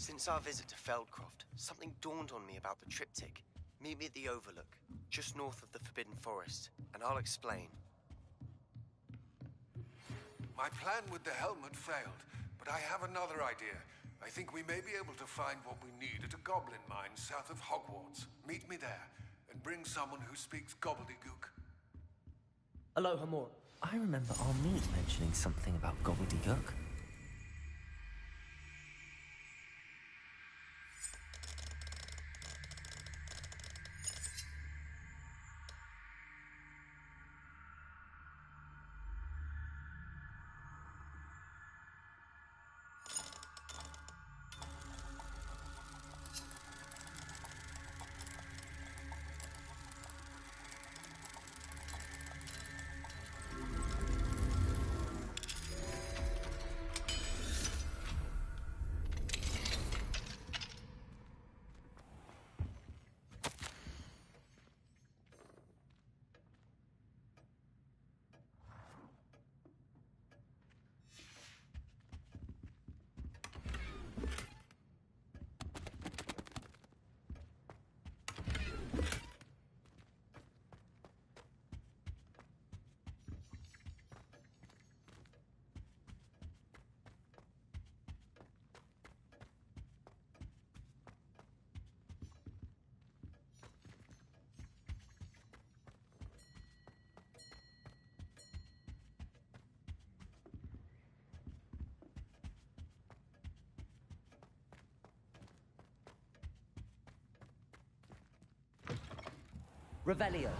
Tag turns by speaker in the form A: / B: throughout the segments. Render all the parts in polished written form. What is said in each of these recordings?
A: Since our visit to Feldcroft, something dawned on me about the triptych. Meet me at the Overlook, just north of the Forbidden Forest, and I'll explain.
B: My plan with the helmet failed, but I have another idea. I think we may be able to find what we need at a goblin mine south of Hogwarts. Meet me there, and bring someone who speaks gobbledygook.
C: Aloha more.
D: I remember Armine mentioning something about gobbledygook.
C: Revelio.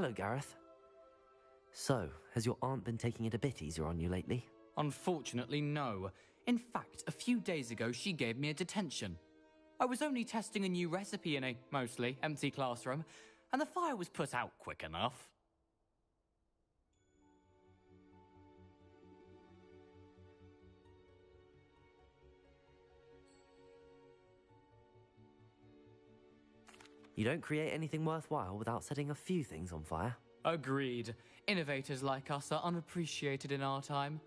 D: Hello, Gareth. So, has your aunt been taking it a bit easier on you lately?
E: Unfortunately, no. In fact, a few days ago, she gave me a detention. I was only testing a new recipe in a mostly empty classroom, and the fire was put out quick enough.
D: You don't create anything worthwhile without setting a few things on fire.
E: Agreed. Innovators like us are unappreciated in our time.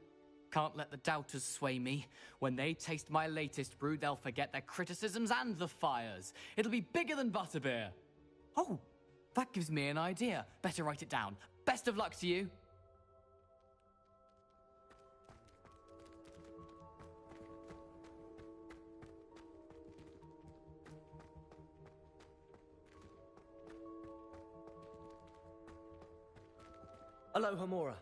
E: Can't let the doubters sway me. When they taste my latest brew, they'll forget their criticisms and the fires. It'll be bigger than butterbeer. Oh, that gives me an idea. Better write it down. Best of luck to you.
C: Aloha Mora.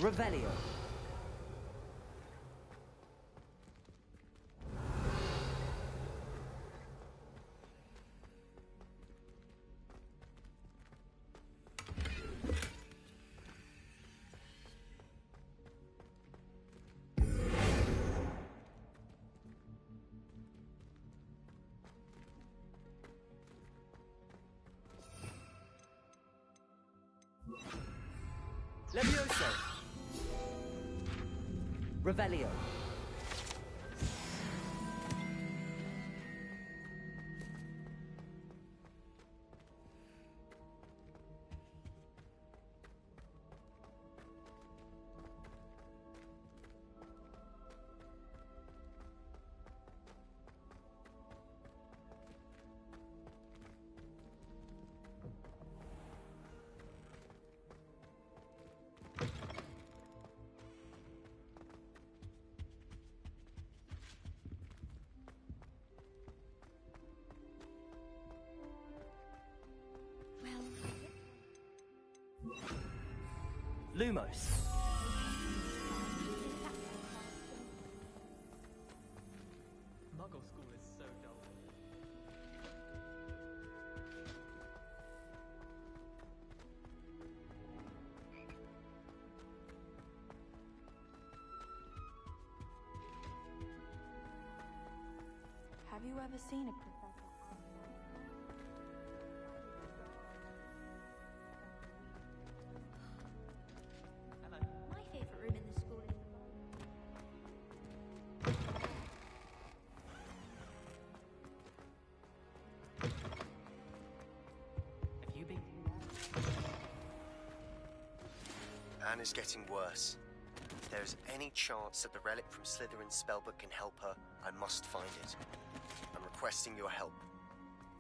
C: Revelio. Levioso! Revelio! Lumos.
E: Muggle school is so dull.
F: Have you ever seen a professor? My favorite room in the school is
E: Have you been?
A: Anne is getting worse. If there is any chance that the relic from Slytherin's spellbook can help her, I must find it. I'm requesting your help.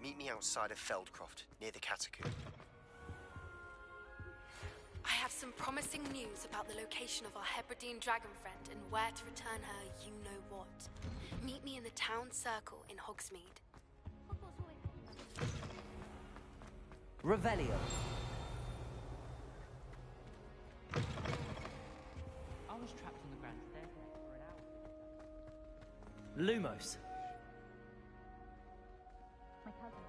A: Meet me outside of Feldcroft, near the Catacomb.
G: I have some promising news about the location of our Hebridean dragon friend and where to return her you-know-what. Meet me in the town circle in Hogsmeade.
C: Revelio.
E: I was trapped on the grand staircase for an hour.
C: Lumos.
F: my cousin.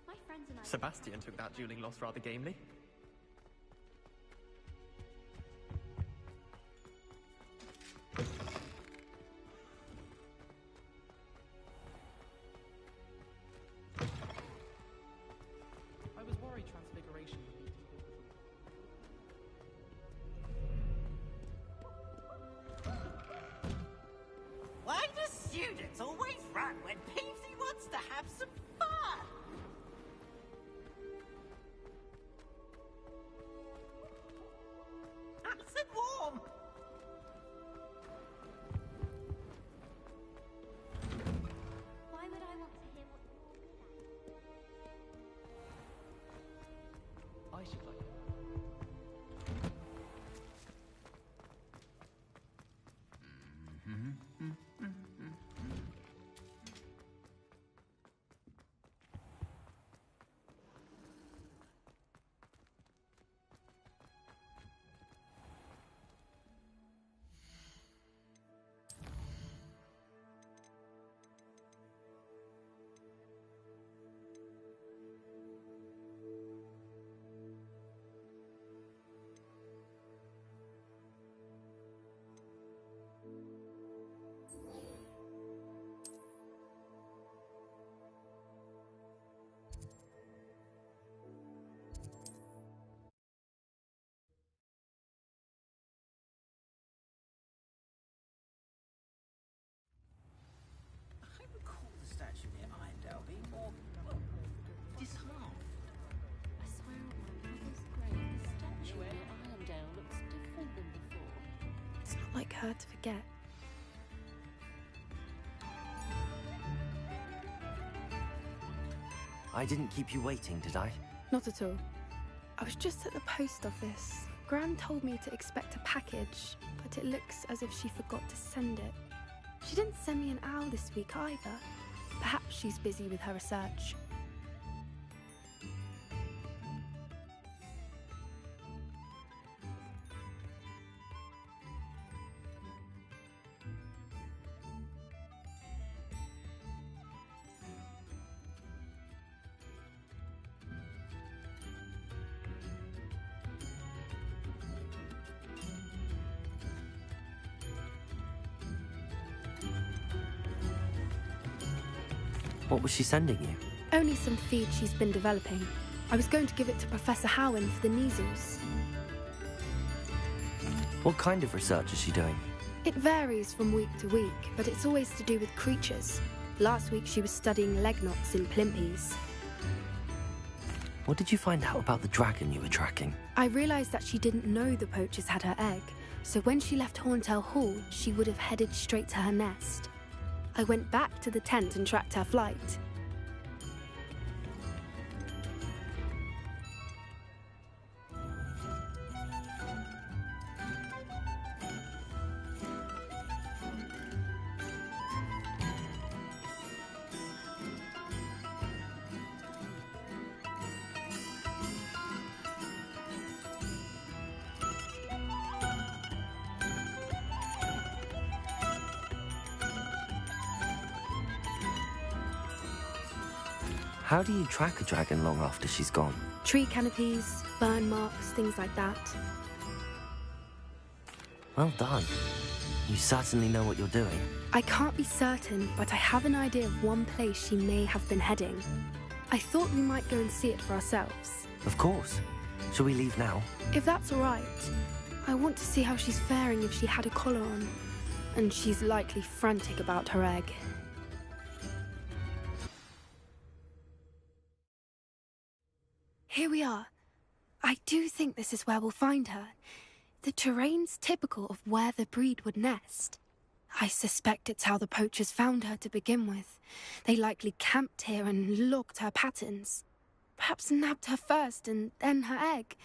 F: My friends and I.
E: Sebastian took that dueling loss rather gamely. I was worried Transfiguration would be too difficult.
H: Why do students always run when Peavesy wants to have some fun? Nice and warm.
F: Why would I want to hear what you're all good at?
E: I should like it.
H: I recall the statue near Irondale being more, well, disheartened.
I: I swear on my mother's grave, the statue near Irondale looks different than before.
G: It's not like her to forget.
D: I didn't keep you waiting, did I?
G: Not at all. I was just at the post office. Gran told me to expect a package, but it looks as if she forgot to send it. She didn't send me an owl this week either. Perhaps she's busy with her research.
D: What was she sending you?
G: Only some feed she's been developing. I was going to give it to Professor Howen for the measles.
D: What kind of research is she doing?
G: It varies from week to week, but it's always to do with creatures. Last week she was studying leg knots in plimpies.
D: What did you find out about the dragon you were tracking?
G: I realised that she didn't know the poachers had her egg, so when she left Horntail Hall, she would have headed straight to her nest. I went back to the tent and tracked her flight.
D: How do you track a dragon long after she's gone?
G: Tree canopies, burn marks, things like that.
D: Well done. You certainly know what you're doing.
G: I can't be certain, but I have an idea of one place she may have been heading. I thought we might go and see it for ourselves.
D: Of course. Shall we leave now?
G: If that's all right. I want to see how she's faring if she had a collar on. And she's likely frantic about her egg. Here we are. I do think this is where we'll find her. The terrain's typical of where the breed would nest. I suspect it's how the poachers found her to begin with. They likely camped here and logged her patterns. Perhaps nabbed her first and then her egg.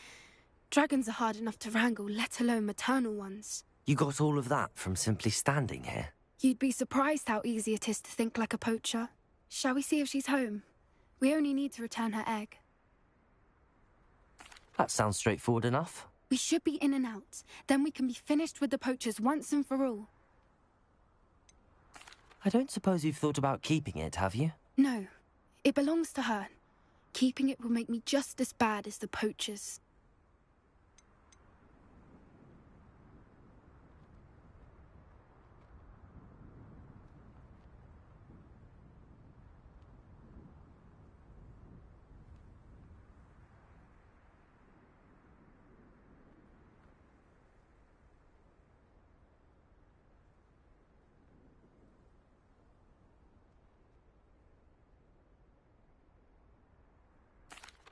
G: Dragons are hard enough to wrangle, let alone maternal ones.
D: You got all of that from simply standing here?
G: You'd be surprised how easy it is to think like a poacher. Shall we see if she's home? We only need to return her egg.
D: That sounds straightforward enough.
G: We should be in and out. Then we can be finished with the poachers once and for all.
D: I don't suppose you've thought about keeping it, have you?
G: No. It belongs to her. Keeping it will make me just as bad as the poachers.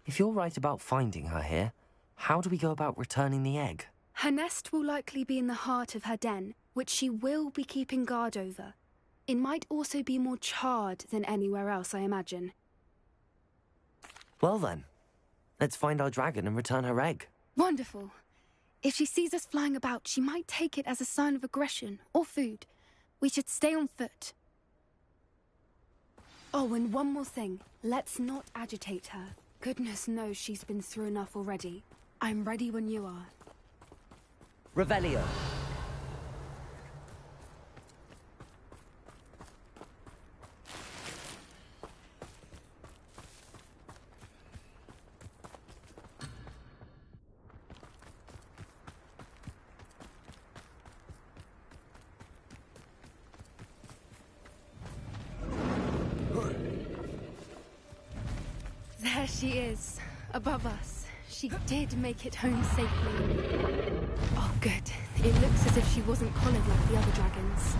D: If you're right about finding her here, how do we go about returning the egg?
G: Her nest will likely be in the heart of her den, which she will be keeping guard over. It might also be more charred than anywhere else, I imagine.
D: Well then, let's find our dragon and return her egg.
G: Wonderful. If she sees us flying about, she might take it as a sign of aggression or food. We should stay on foot. Oh, and one more thing. Let's not agitate her. Goodness knows she's been through enough already. I'm ready when you are.
C: Revelio.
G: There she is, above us. She did make it home safely. Oh, good. It looks as if she wasn't collared like the other dragons.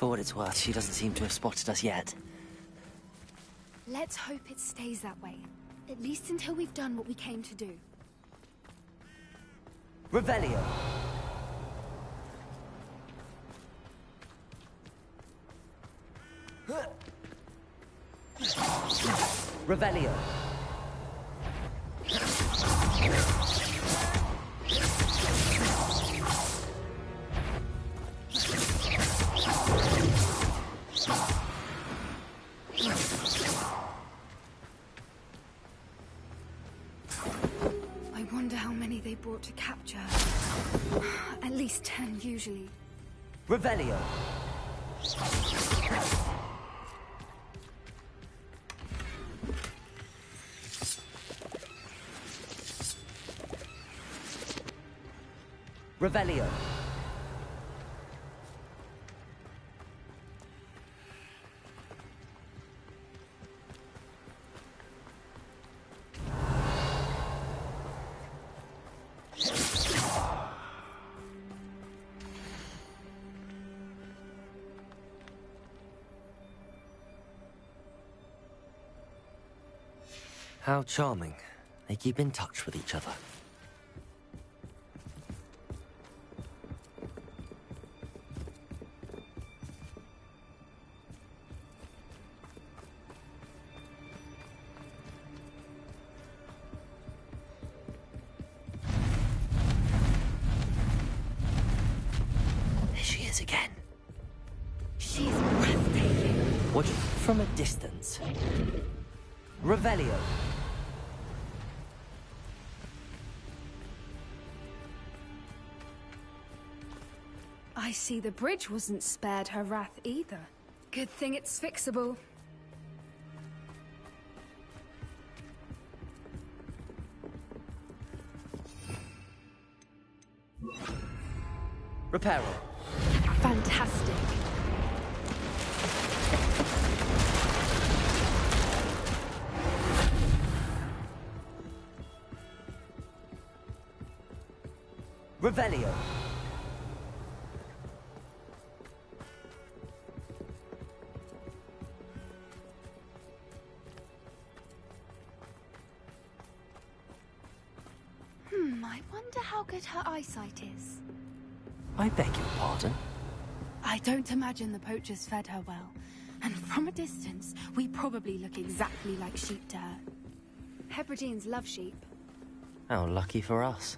D: For what it's worth, she doesn't seem to have spotted us yet.
G: Let's hope it stays that way. At least until we've done what we came to do.
C: Revelio. Revelio.
G: I wonder how many they brought to capture. At least 10 usually.
C: Revelio. Revelio.
D: How charming. They keep in touch with each other. There she is again.
G: She's breathtaking.
D: Watch from a distance.
C: Revelio.
G: I see the bridge wasn't spared her wrath either. Good thing it's fixable.
C: Reparo.
G: Fantastic.
C: Revelio.
G: I wonder how good her eyesight is.
D: I beg your pardon?
G: I don't imagine the poachers fed her well. And from a distance, we probably look exactly like sheep to her. Hebrideans love sheep.
D: How lucky for us.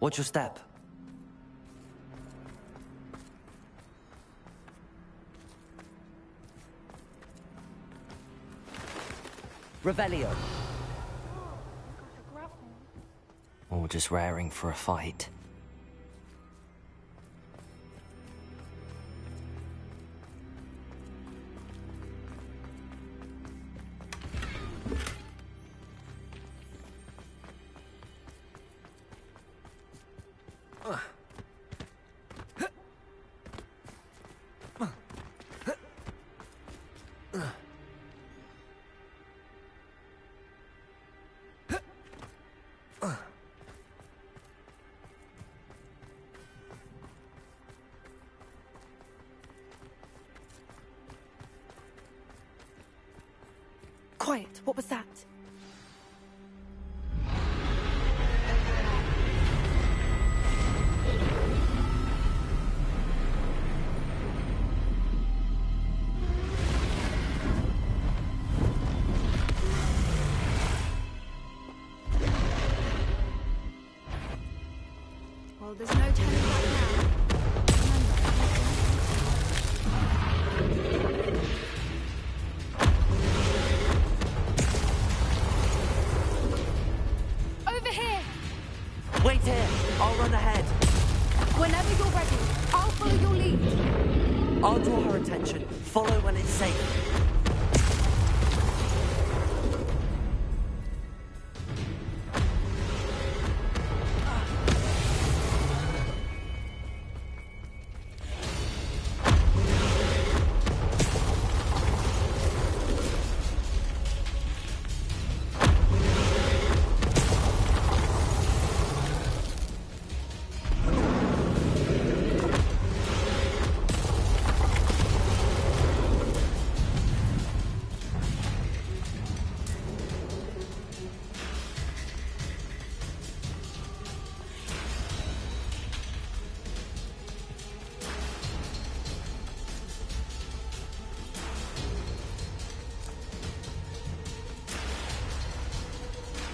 D: Watch your step.
C: Revelio.
D: Or just raring for a fight.
G: Quiet, what was that? Well, there's no turning back now. Remember,
C: Can't draw her attention. Follow when it's safe.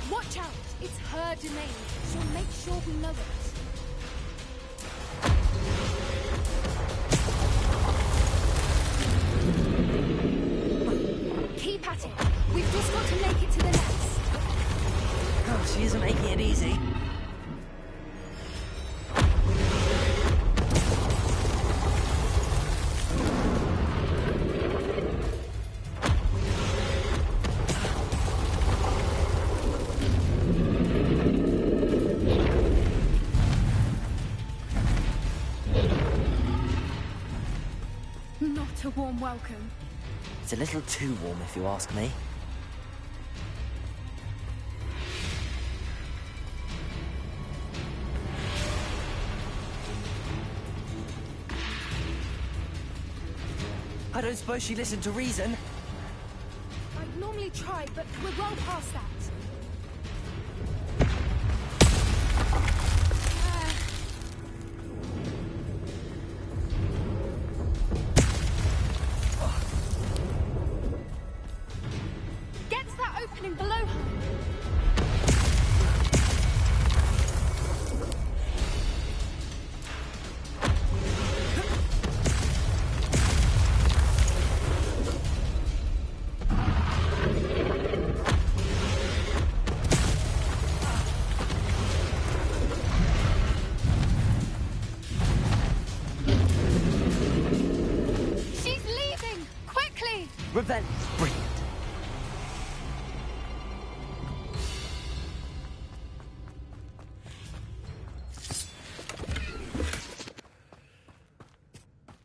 F: Watch out! It's her domain. She'll make sure we know it. Keep at it. We've just got to make it to the nest.
C: Oh, she isn't making it easy.
F: Not a warm welcome.
C: It's a little too warm, if you ask me. I don't suppose she listened to reason.
F: I'd normally try, but we're well past that. Get to that opening below her. She's leaving! Quickly!
C: Revenge. Brilliant.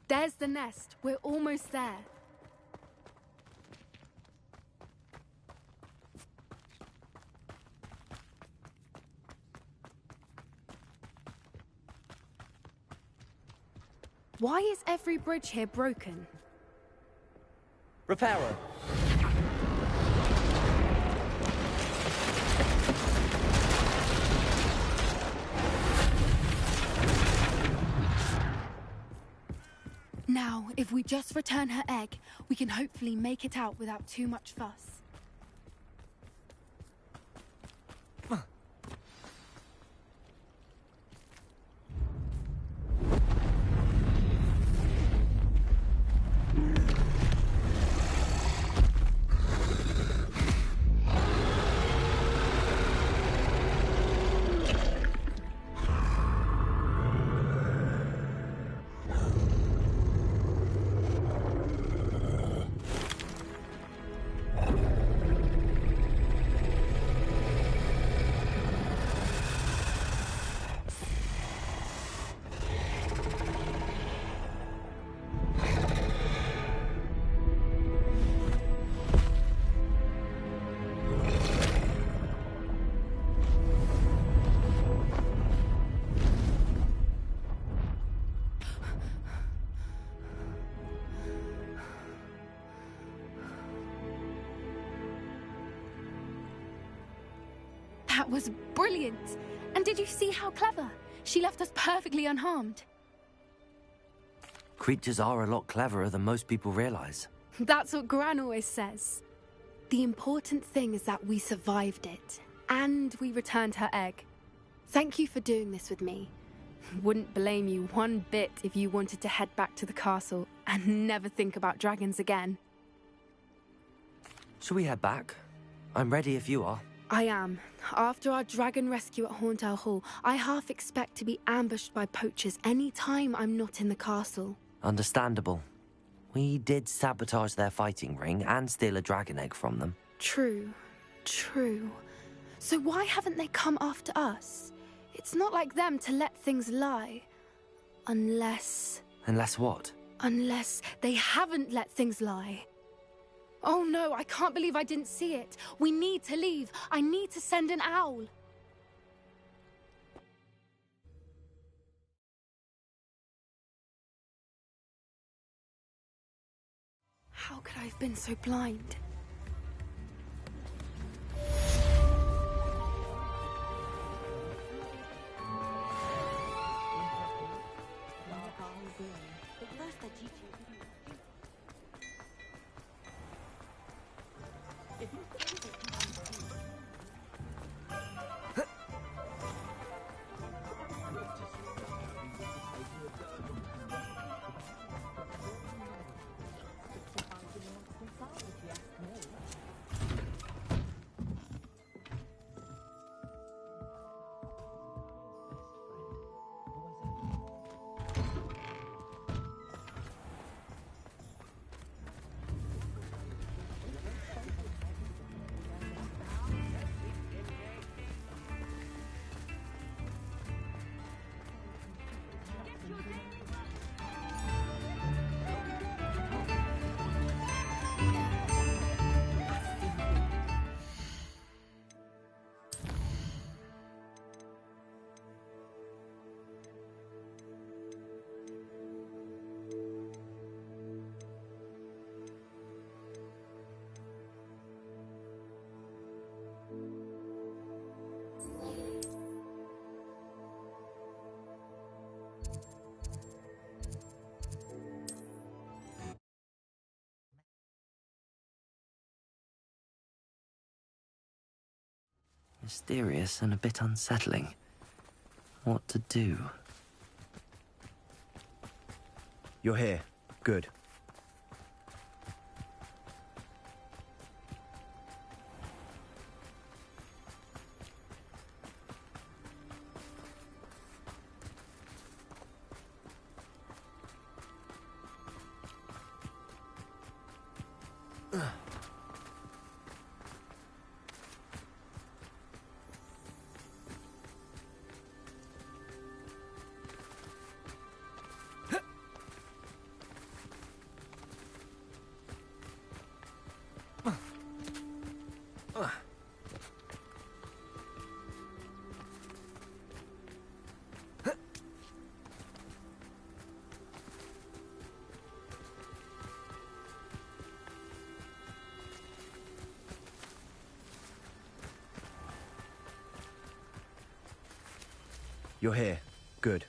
F: There's the nest. We're almost there. Why is every bridge here broken?
C: Repair her.
F: Now, if we just return her egg, we can hopefully make it out without too much fuss. That was brilliant! And did you see how clever? She left us perfectly unharmed.
D: Creatures are a lot cleverer than most people realize.
F: That's what Gran always says. The important thing is that we survived it, and we returned her egg. Thank you for doing this with me. Wouldn't blame you one bit if you wanted to head back to the castle and never think about dragons again.
D: Shall we head back? I'm ready if you are.
F: I am. After our dragon rescue at Hauntel Hall, I half expect to be ambushed by poachers any time I'm not in the castle.
D: Understandable. We did sabotage their fighting ring and steal a dragon egg from them.
F: True. So why haven't they come after us? It's not like them to let things lie. Unless
D: what?
F: Unless they haven't let things lie. Oh no, I can't believe I didn't see it. We need to leave. I need to send an owl. How could I have been so blind?
D: Mysterious and a bit unsettling. What to do?
A: You're here. Good. You're here. Good.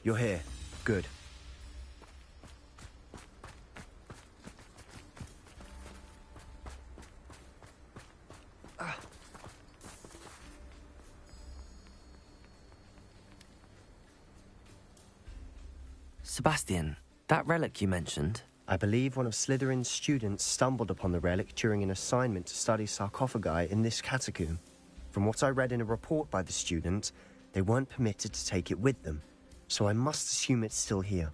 A: You're here. Good.
D: Sebastian, that relic you mentioned.
A: I believe one of Slytherin's students stumbled upon the relic during an assignment to study sarcophagi in this catacomb. From what I read in a report by the student, they weren't permitted to take it with them, so I must assume it's still here.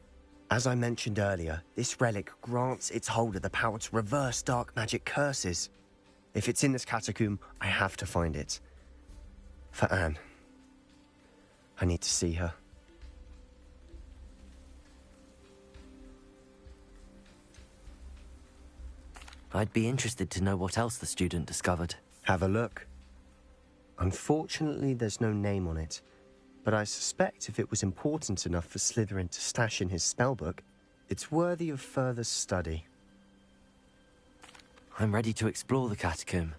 A: As I mentioned earlier, this relic grants its holder the power to reverse dark magic curses. If it's in this catacomb, I have to find it. For Anne. I need to see her.
D: I'd be interested to know what else the student discovered.
A: Have a look. Unfortunately, there's no name on it, but I suspect if it was important enough for Slytherin to stash in his spellbook, it's worthy of further study.
D: I'm ready to explore the catacomb.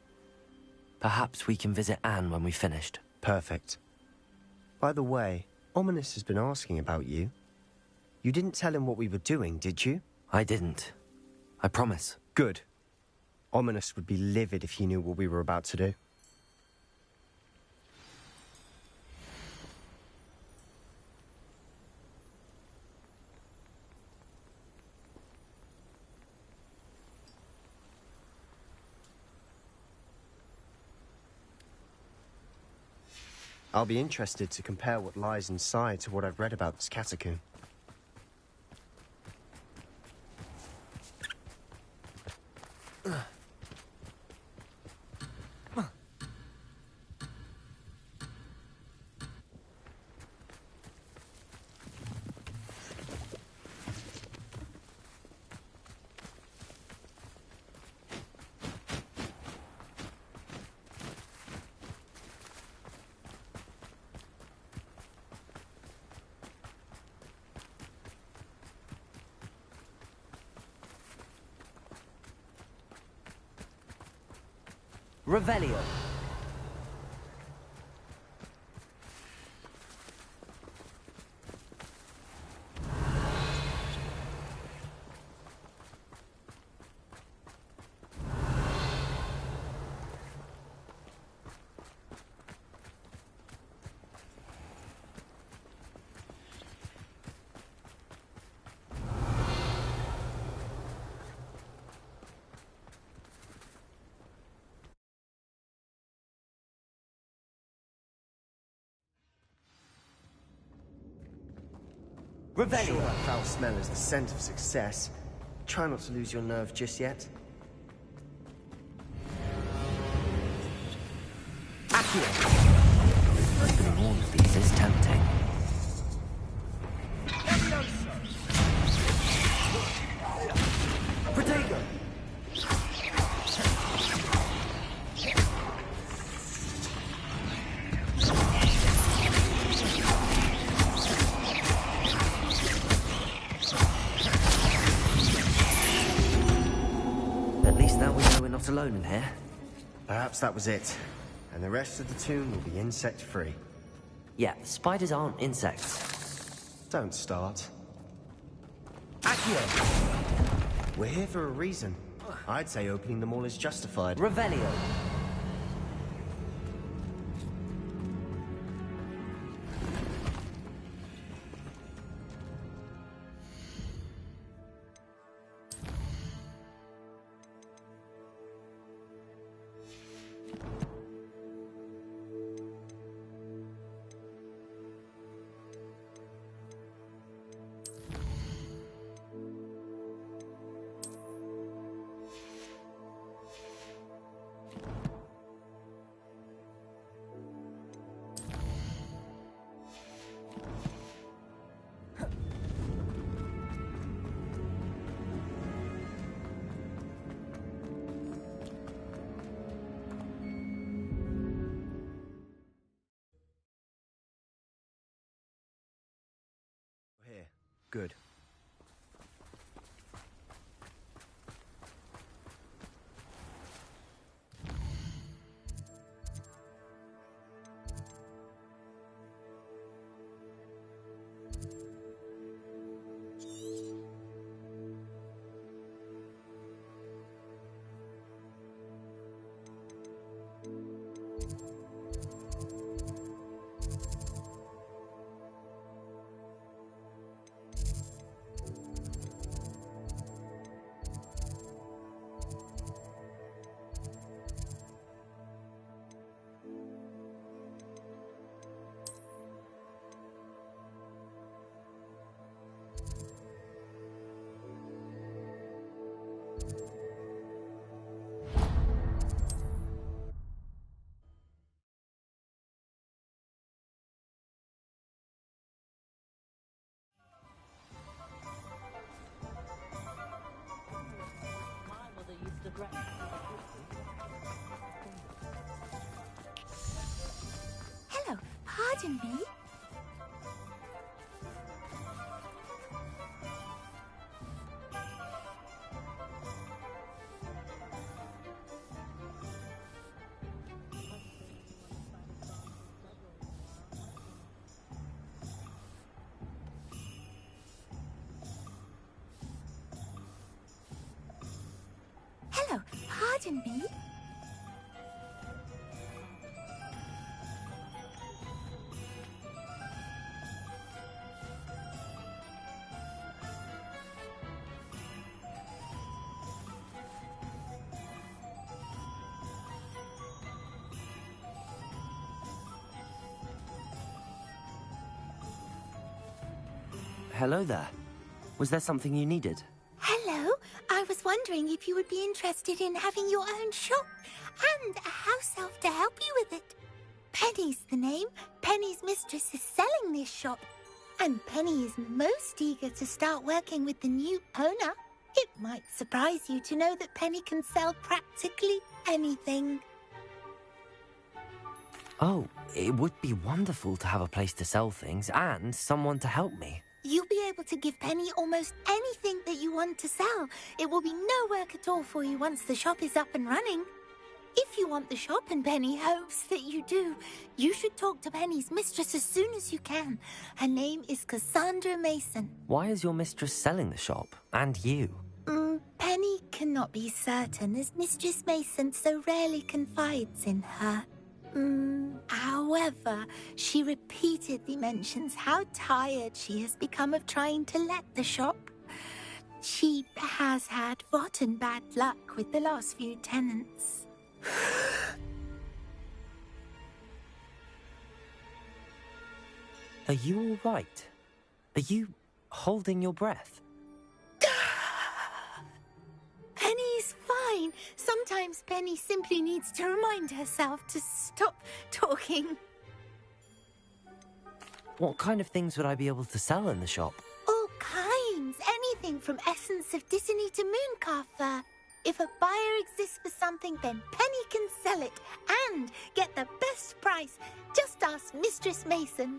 D: Perhaps we can visit Anne when we've finished.
A: Perfect. By the way, Ominous has been asking about you. You didn't tell him what we were doing, did you?
D: I didn't. I promise.
A: Good. Ominous would be livid if he knew what we were about to do. I'll be interested to compare what lies inside to what I've read about this catacomb.
D: Revelio. Revelio.
A: Sure, that foul smell is the scent of success. Try not to lose your nerve just yet.
D: Accio. Opening all of these is tempting.
A: Protego!
D: At least now we know we're not alone in here.
A: Perhaps that was it. And the rest of the tomb will be insect-free.
D: Yeah, spiders aren't insects.
A: Don't start.
D: Accio.
A: We're here for a reason. I'd say opening them all is justified.
D: Revelio.
A: Here. Good.
J: Hello, pardon me. Pardon me?
D: Hello there. Was there something you needed?
J: Hello. I was wondering if you would be interested in having your own shop and a house elf to help you with it. Penny's the name. Penny's mistress is selling this shop. And Penny is most eager to start working with the new owner. It might surprise you to know that Penny can sell practically anything.
D: Oh, it would be wonderful to have a place to sell things and someone to help me.
J: You'll be able to give Penny almost anything that you want to sell. It will be no work at all for you once the shop is up and running. If you want the shop, and Penny hopes that you do, you should talk to Penny's mistress as soon as you can. Her name is Cassandra Mason.
D: Why is your mistress selling the shop? And you?
J: Penny cannot be certain, as Mistress Mason so rarely confides in her. However, she repeatedly mentions how tired she has become of trying to let the shop. She has had rotten bad luck with the last few tenants.
D: Are you all right? Are you holding your breath?
J: Penny's fine. Sometimes Penny simply needs to remind herself to stop talking.
D: What kind of things would I be able to sell in the shop?
J: All kinds. Anything from essence of Disney to Mooncalf fur. If a buyer exists for something, then Penny can sell it and get the best price. Just ask Mistress Mason.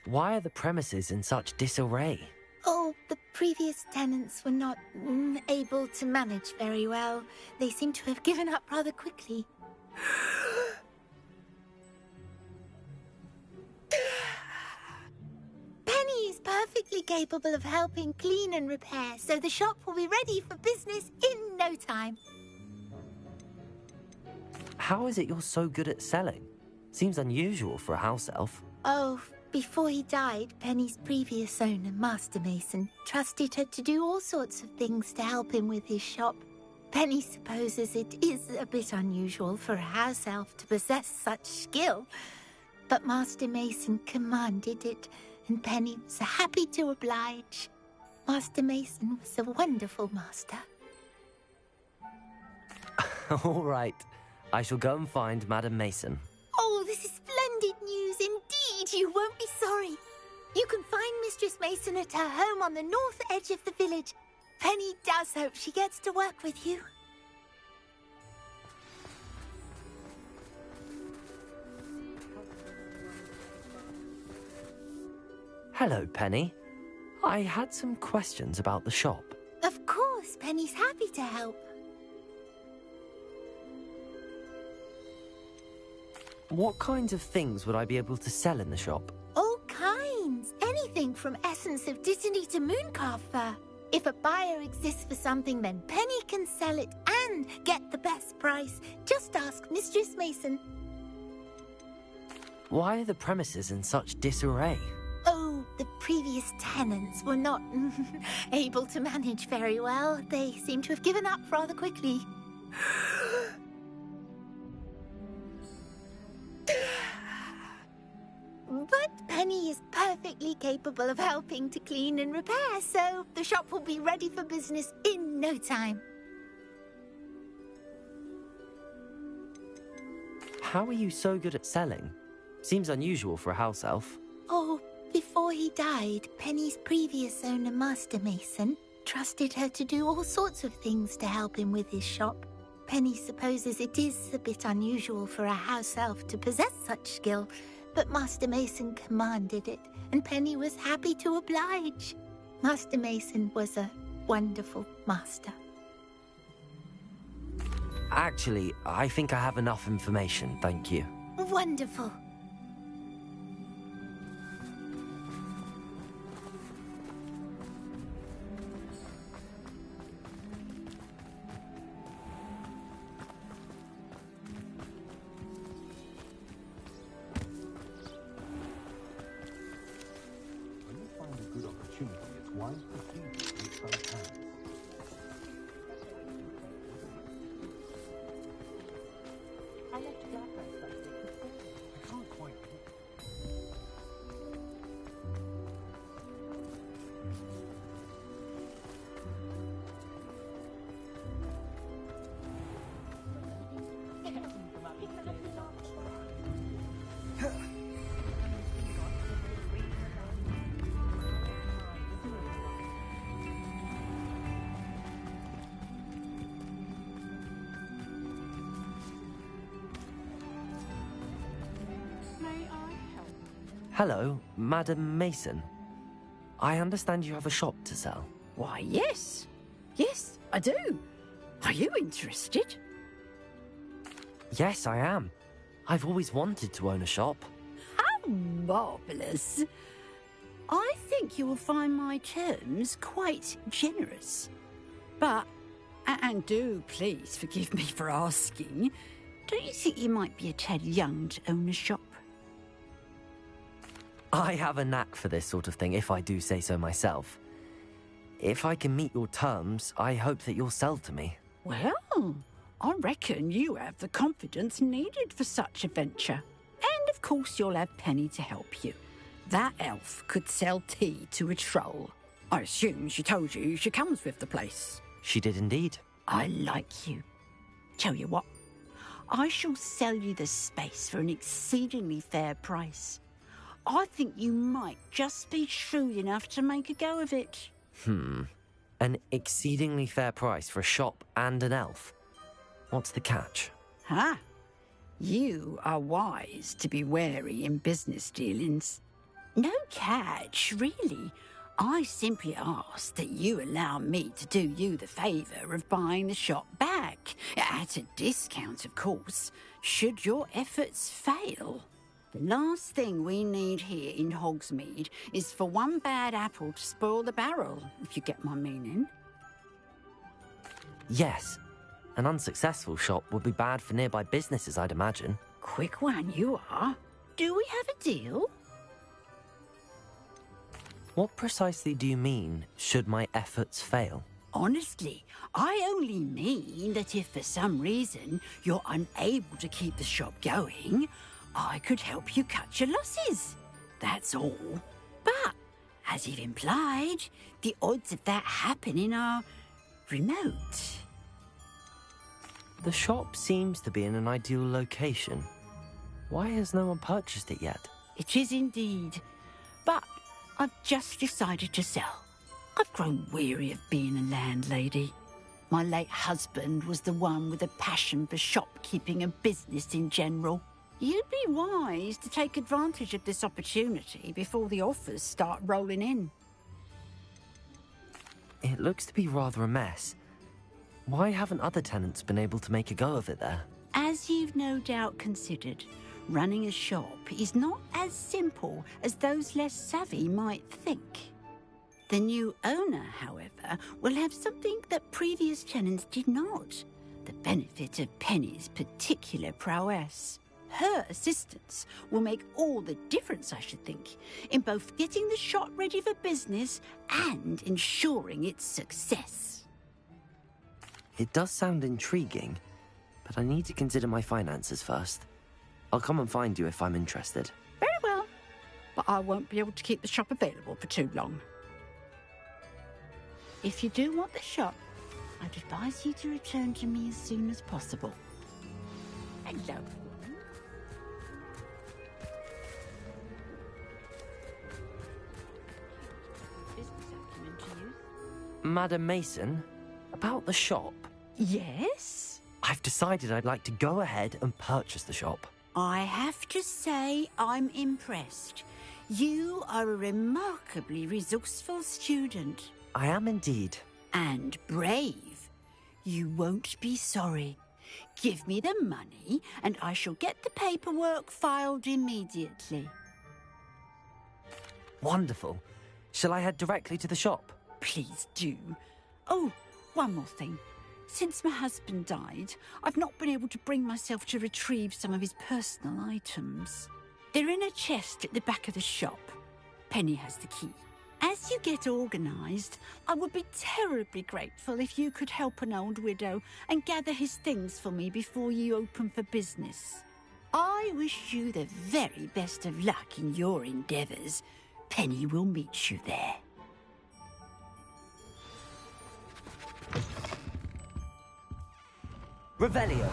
D: Why are the premises in such disarray?
J: Oh, the previous tenants were not able to manage very well. They seem to have given up rather quickly. Penny is perfectly capable of helping clean and repair, so the shop will be ready for business in no time.
D: How is it you're so good at selling? Seems unusual for a house elf.
J: Oh, before he died, Penny's previous owner, Master Mason, trusted her to do all sorts of things to help him with his shop. Penny supposes it is a bit unusual for a house elf to possess such skill, but Master Mason commanded it, and Penny was happy to oblige. Master Mason was a wonderful master.
D: All right. I shall go and find Madam Mason.
J: Oh, this is splendid news indeed. You won't be sorry. You can find Mistress Mason at her home on the north edge of the village. Penny does hope she gets to work with you.
D: Hello, Penny. I had some questions about the shop.
J: Of course, Penny's happy to help.
D: What kinds of things would I be able to sell in the shop?
J: All kinds. Anything from essence of Disney to Mooncalf fur. If a buyer exists for something, then Penny can sell it and get the best price. Just ask Mistress Mason.
D: Why are the premises in such disarray?
J: Oh, the previous tenants were not able to manage very well. They seem to have given up rather quickly. But Penny is perfectly capable of helping to clean and repair, so the shop will be ready for business in no time.
D: How are you so good at selling? Seems unusual for a house elf.
J: Oh, before he died, Penny's previous owner, Master Mason, trusted her to do all sorts of things to help him with his shop. Penny supposes it is a bit unusual for a house elf to possess such skill, but Master Mason commanded it, and Penny was happy to oblige. Master Mason was a wonderful master.
D: Actually, I think I have enough information, thank you.
J: Wonderful.
D: Hello, Madam Mason. I understand you have a shop to sell.
K: Why, yes. Yes, I do. Are you interested?
D: Yes, I am. I've always wanted to own a shop.
K: How marvellous. I think you will find my terms quite generous. But, and do please forgive me for asking, don't you think you might be a tad young to own a shop?
D: I have a knack for this sort of thing, if I do say so myself. If I can meet your terms, I hope that you'll sell to me.
K: Well, I reckon you have the confidence needed for such a venture. And of course you'll have Penny to help you. That elf could sell tea to a troll. I assume she told you she comes with the place.
D: She did indeed.
K: I like you. Tell you what, I shall sell you the space for an exceedingly fair price. I think you might just be shrewd enough to make a go of it.
D: An exceedingly fair price for a shop and an elf. What's the catch?
K: Huh? You are wise to be wary in business dealings. No catch, really. I simply ask that you allow me to do you the favour of buying the shop back. At a discount, of course, should your efforts fail. The last thing we need here in Hogsmeade is for one bad apple to spoil the barrel, if you get my meaning.
D: Yes. An unsuccessful shop would be bad for nearby businesses, I'd imagine.
K: Quick one you are. Do we have a deal?
D: What precisely do you mean, should my efforts fail?
K: Honestly, I only mean that if for some reason you're unable to keep the shop going, I could help you cut your losses. That's all. But, as you've implied, the odds of that happening are remote.
D: The shop seems to be in an ideal location. Why has no one purchased it yet?
K: It is indeed. But I've just decided to sell. I've grown weary of being a landlady. My late husband was the one with a passion for shopkeeping and business in general. You'd be wise to take advantage of this opportunity before the offers start rolling in.
D: It looks to be rather a mess. Why haven't other tenants been able to make a go of it there?
K: As you've no doubt considered, running a shop is not as simple as those less savvy might think. The new owner, however, will have something that previous tenants did not. The benefit of Penny's particular prowess. Her assistance will make all the difference, I should think, in both getting the shop ready for business and ensuring its success.
D: It does sound intriguing, but I need to consider my finances first. I'll come and find you if I'm interested.
K: Very well, but I won't be able to keep the shop available for too long. If you do want the shop, I'd advise you to return to me as soon as possible. Hello.
D: Madam Mason, about the shop.
K: Yes?
D: I've decided I'd like to go ahead and purchase the shop.
K: I have to say I'm impressed. You are a remarkably resourceful student.
D: I am indeed.
K: And brave. You won't be sorry. Give me the money and I shall get the paperwork filed immediately.
D: Wonderful. Shall I head directly to the shop?
K: Please do. Oh, one more thing. Since my husband died, I've not been able to bring myself to retrieve some of his personal items. They're in a chest at the back of the shop. Penny has the key. As you get organised, I would be terribly grateful if you could help an old widow and gather his things for me before you open for business. I wish you the very best of luck in your endeavours. Penny will meet you there.
C: Revelio.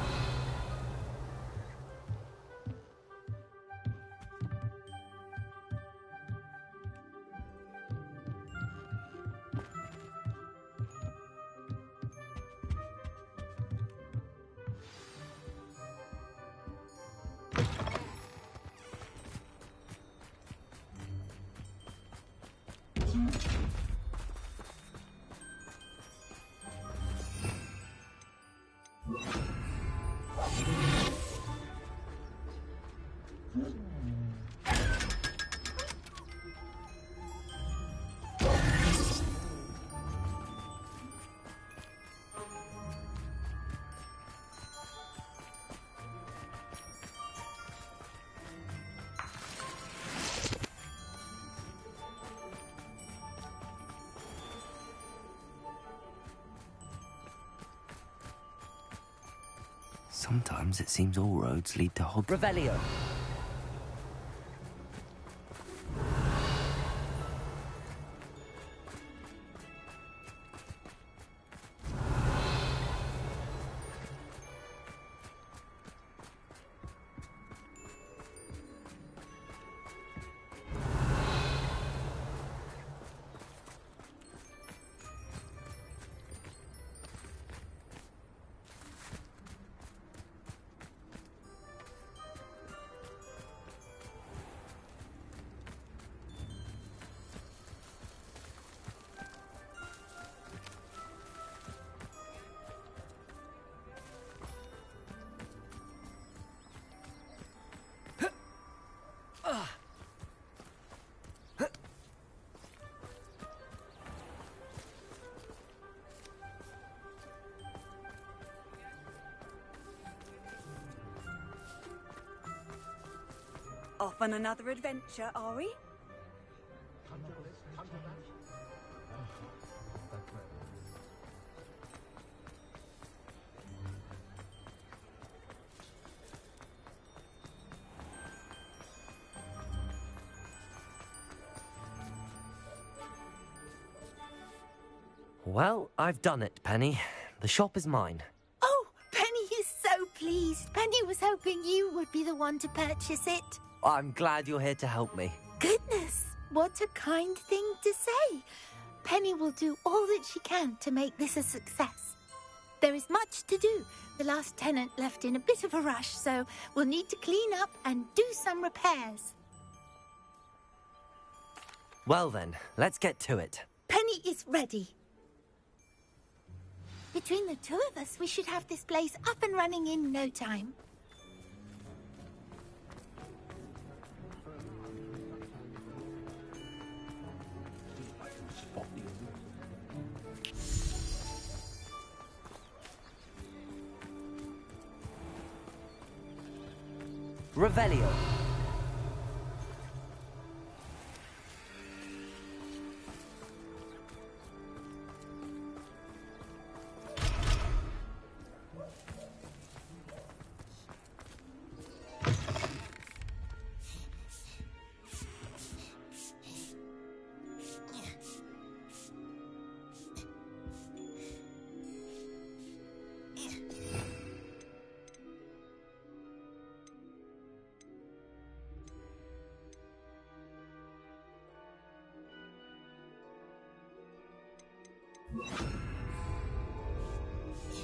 D: Sometimes it seems all roads lead to Hogwarts.
C: Revelio.
L: Off on another adventure, are we?
D: Well, I've done it, Penny. The shop is mine.
J: Oh, Penny is so pleased. Penny was hoping you would be the one to purchase it.
D: I'm glad you're here to help me.
J: Goodness, what a kind thing to say. Penny will do all that she can to make this a success. There is much to do. The last tenant left in a bit of a rush, so we'll need to clean up and do some repairs.
D: Well then, let's get to it.
J: Penny is ready. Between the two of us, we should have this place up and running in no time.
C: Revelio.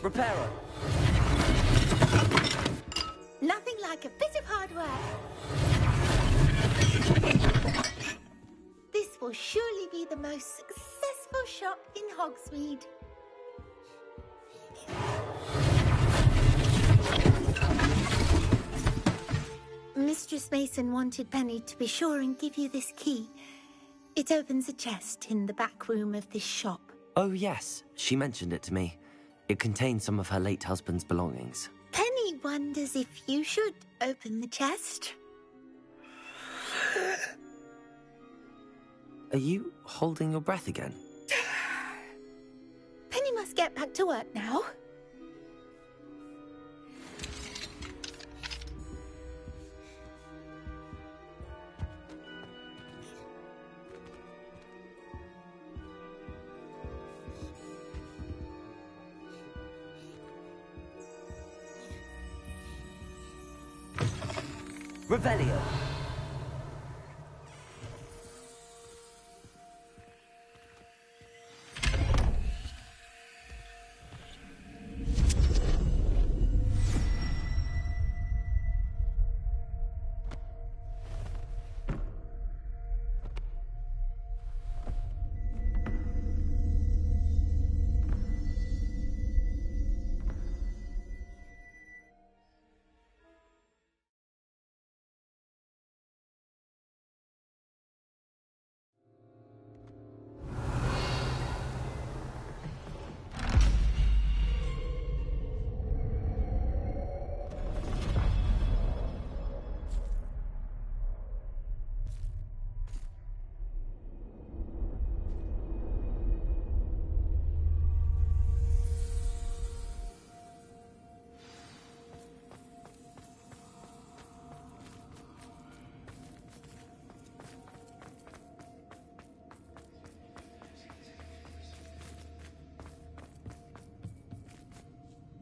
C: Reparo.
J: Nothing like a bit of hard work. This will surely be the most successful shop in Hogsmeade. Mistress Mason wanted Penny to be sure and give you this key. It opens a chest in the back room of this shop.
D: Oh yes, she mentioned it to me. It contains some of her late husband's belongings.
J: Penny wonders if you should open the chest.
D: Are you holding your breath again?
J: Penny must get back to work now.
C: Revelio.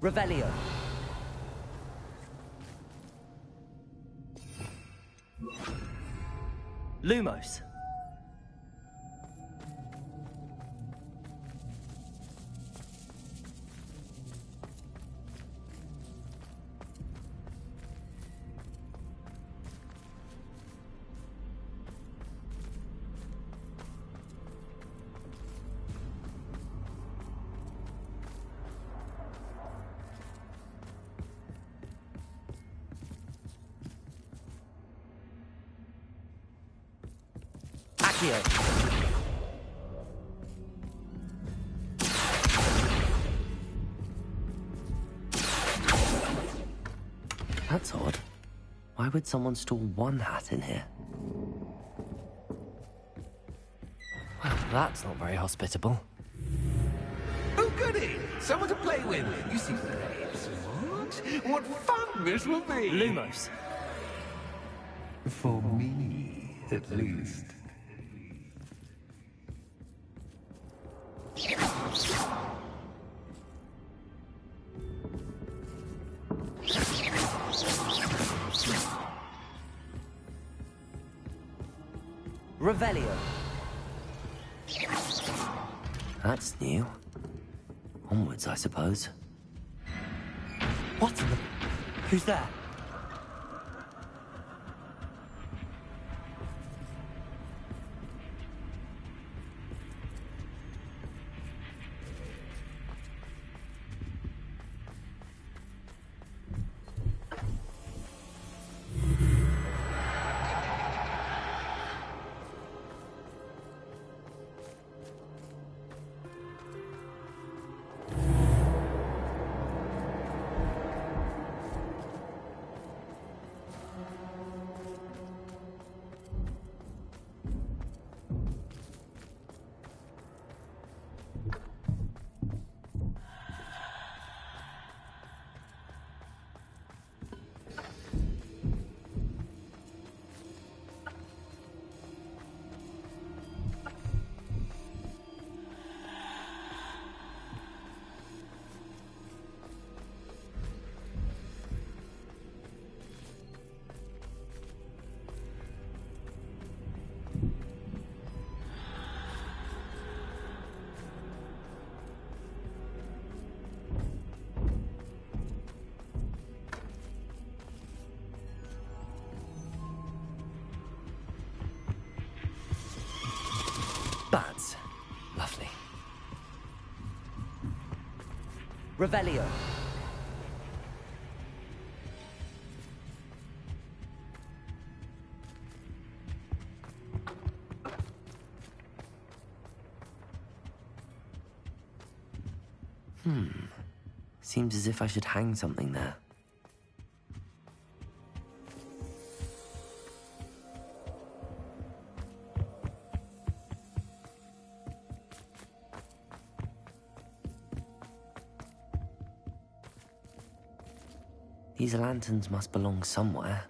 C: Revelio. Lumos. Accio.
D: That's odd. Why would someone store one hat in here? Well, that's not very hospitable.
M: Oh, goody! Someone to play with. You seem very smart. What fun this will be!
C: Lumos.
M: For me, at least.
C: Revelio.
D: That's new. Onwards, I suppose.
C: What in the... Who's there?
D: Bats. Lovely.
C: Revelio.
D: Seems as if I should hang something there. These lanterns must belong somewhere.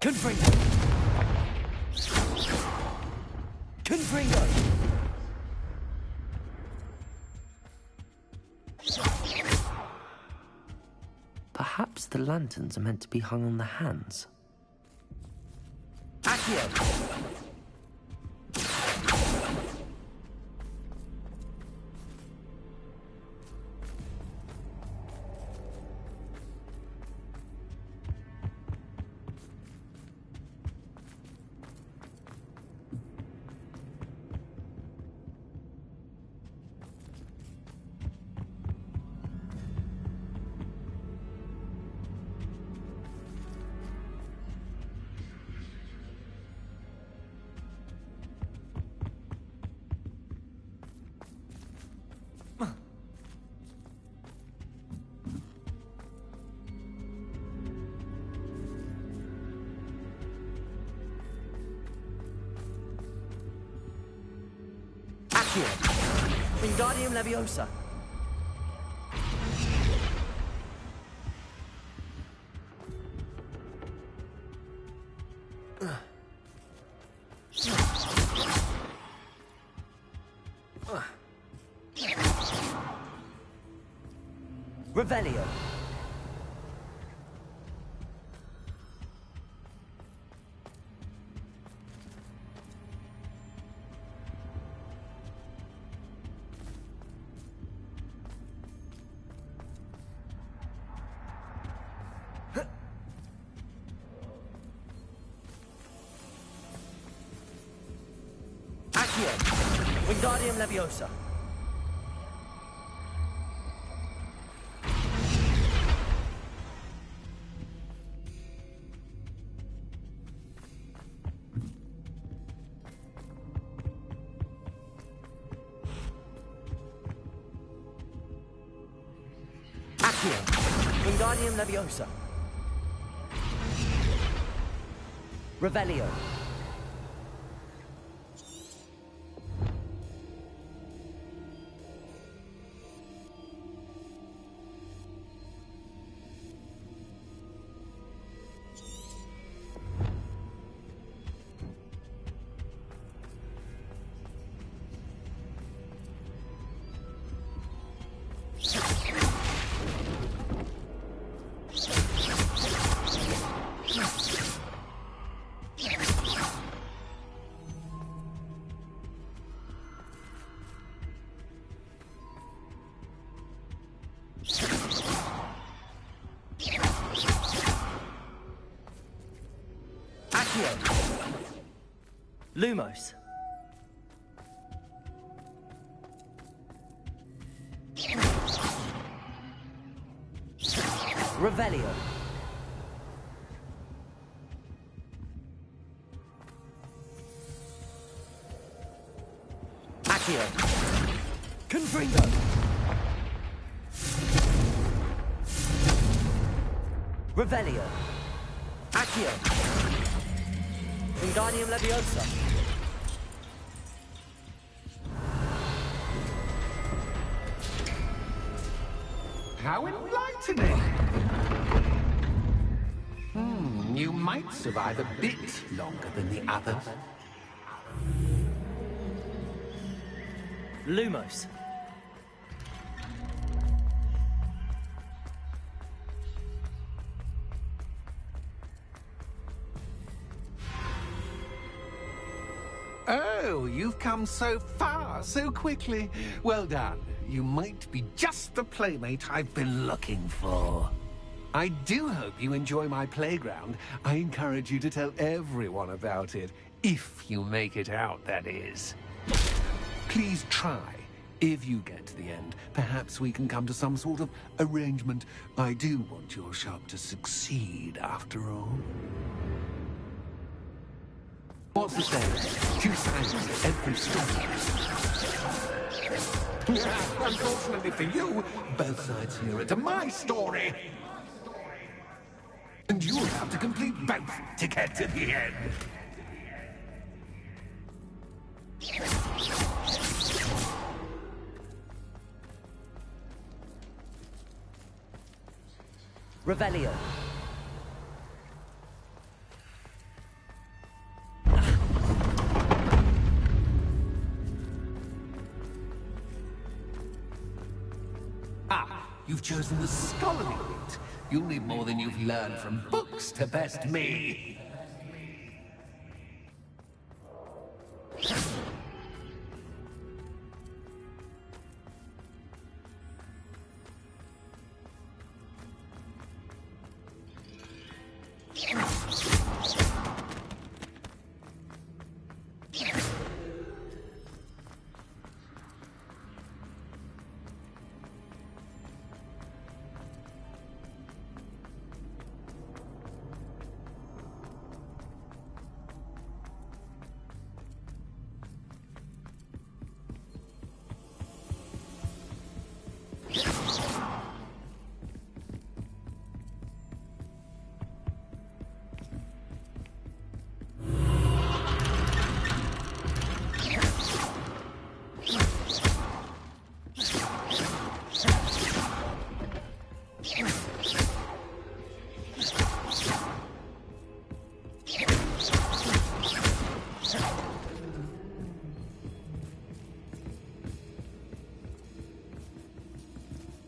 C: Confringo. Confringo.
D: Perhaps the lanterns are meant to be hung on the hands.
C: Accio. Wingardium Leviosa. Revelio. Accio. Wingardium Leviosa. Accio. Wingardium Leviosa. Revelio. Lumos. Revelio. Accio. Confringo. Revelio. Accio. Wingardium Leviosa.
M: How enlightening! You might survive a bit longer than the others.
C: Lumos.
M: Oh, you've come so far, so quickly. Well done. You might be just the playmate I've been looking for. I do hope you enjoy my playground. I encourage you to tell everyone about it. If you make it out, that is. Please try. If you get to the end, perhaps we can come to some sort of arrangement. I do want your shop to succeed, after all. What's the saying? Two sides to every story. Unfortunately for you, both sides here are to my story. And you'll have to complete both to get to the end.
C: Revelio.
M: You've chosen the scholarly route. You'll need more than you've learned from books to best me.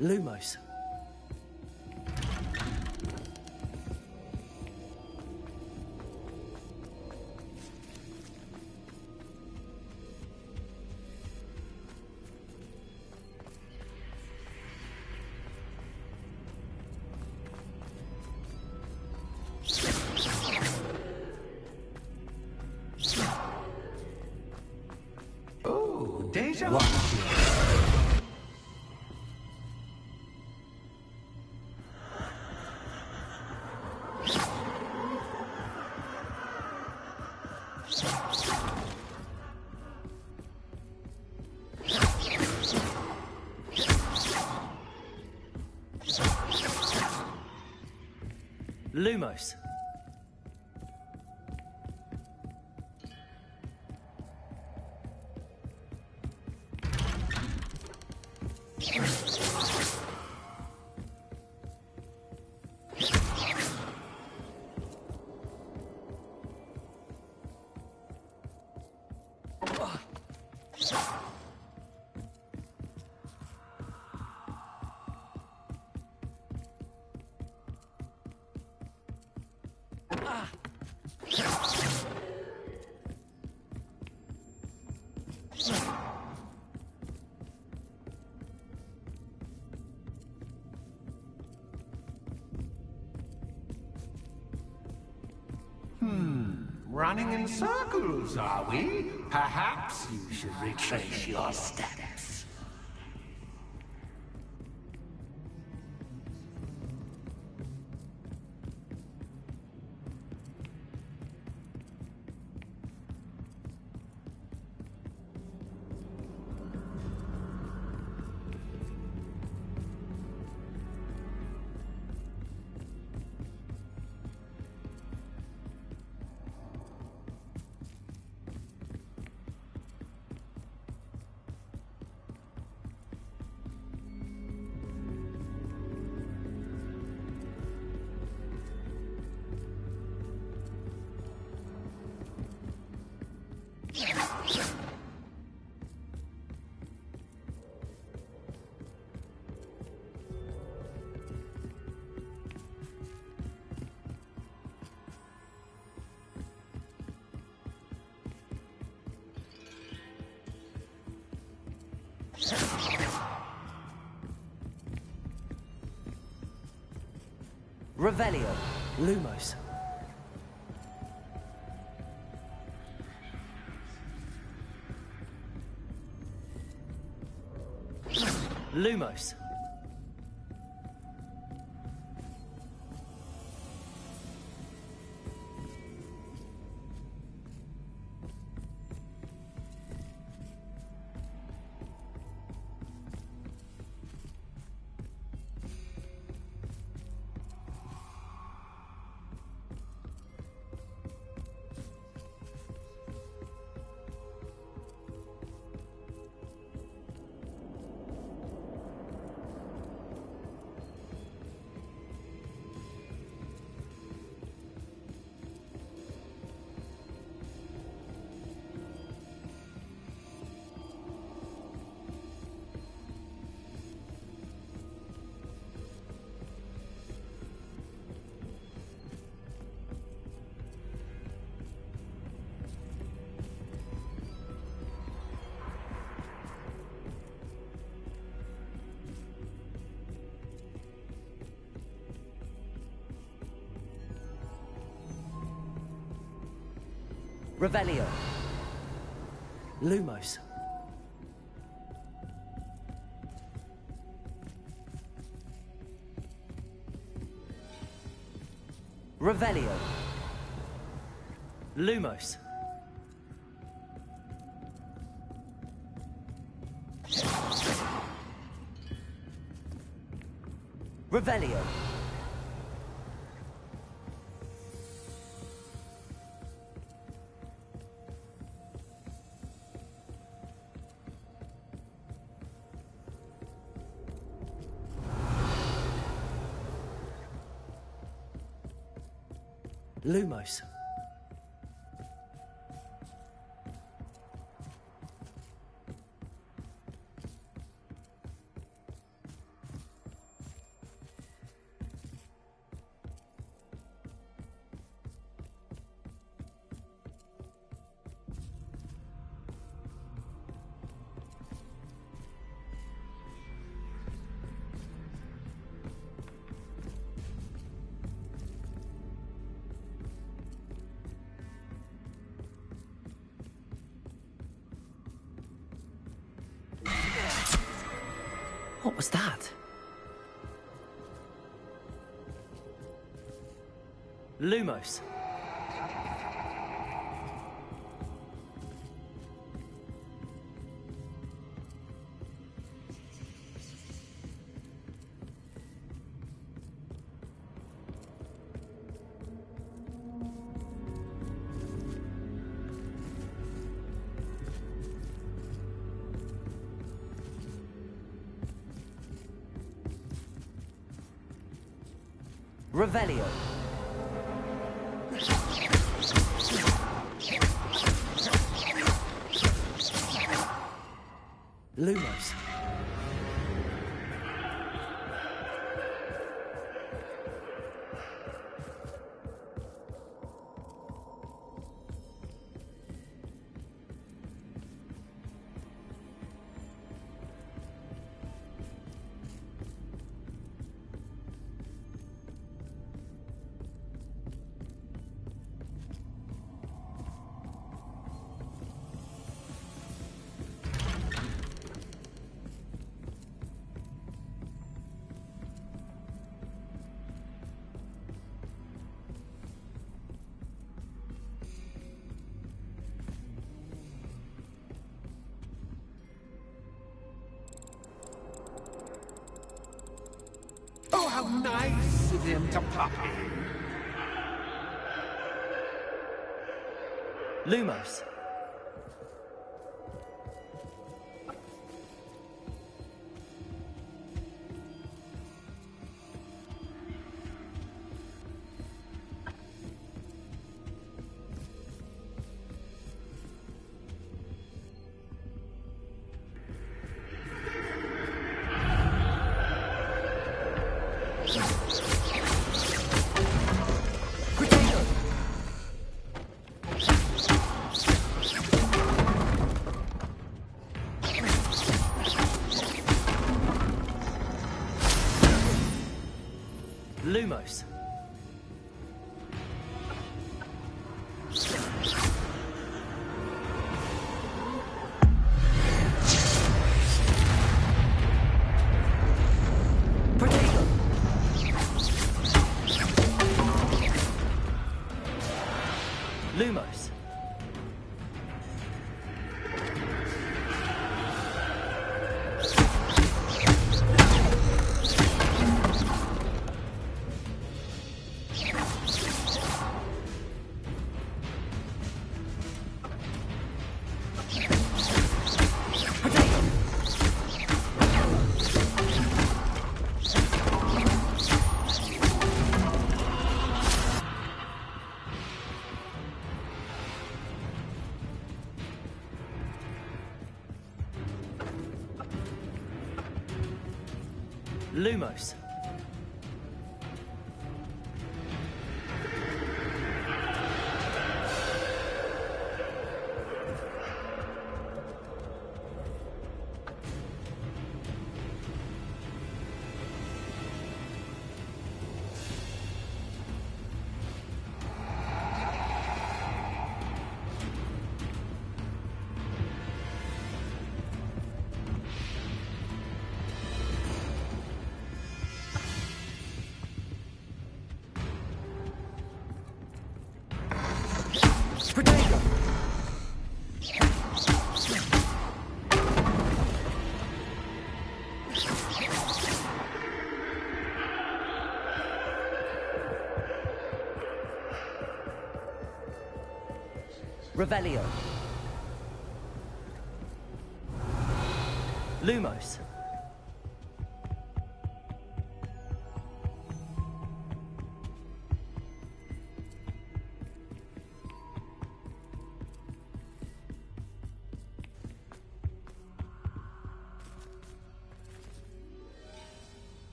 C: Lumos.
D: Lumos.
M: Running in circles, are we? Perhaps you should retrace your steps.
D: Revelio. Lumos. Lumos. Revelio. Lumos. Revelio. Lumos. Revelio. Lumos. What was that? Lumos.
C: Revelio. Lumos.
M: Oh, how nice of him to pop in.
C: Lumos. Lumos. Potato. Lumos. Lumos. Potato. Revelio. Lumos.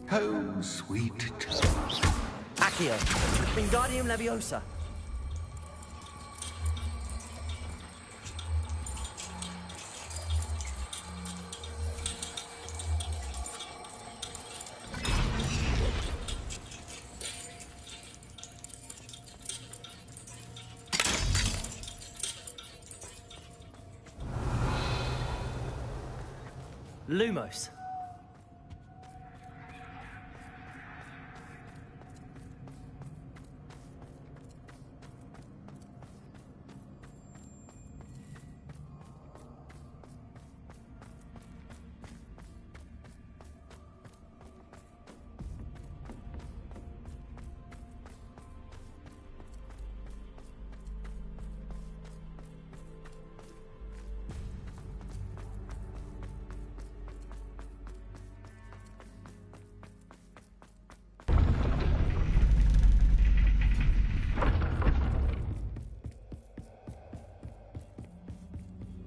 M: Home, sweet toad.
C: Accio. Wingardium Leviosa. Lumos.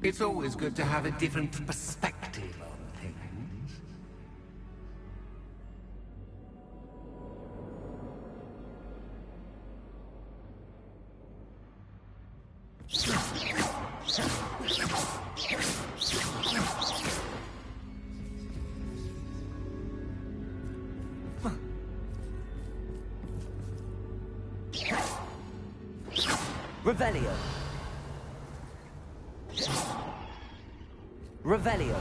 M: It's always good to have a different perspective on things.
D: Revelio. Revelio.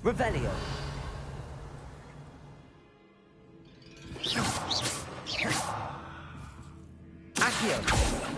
D: Revelio. Accio.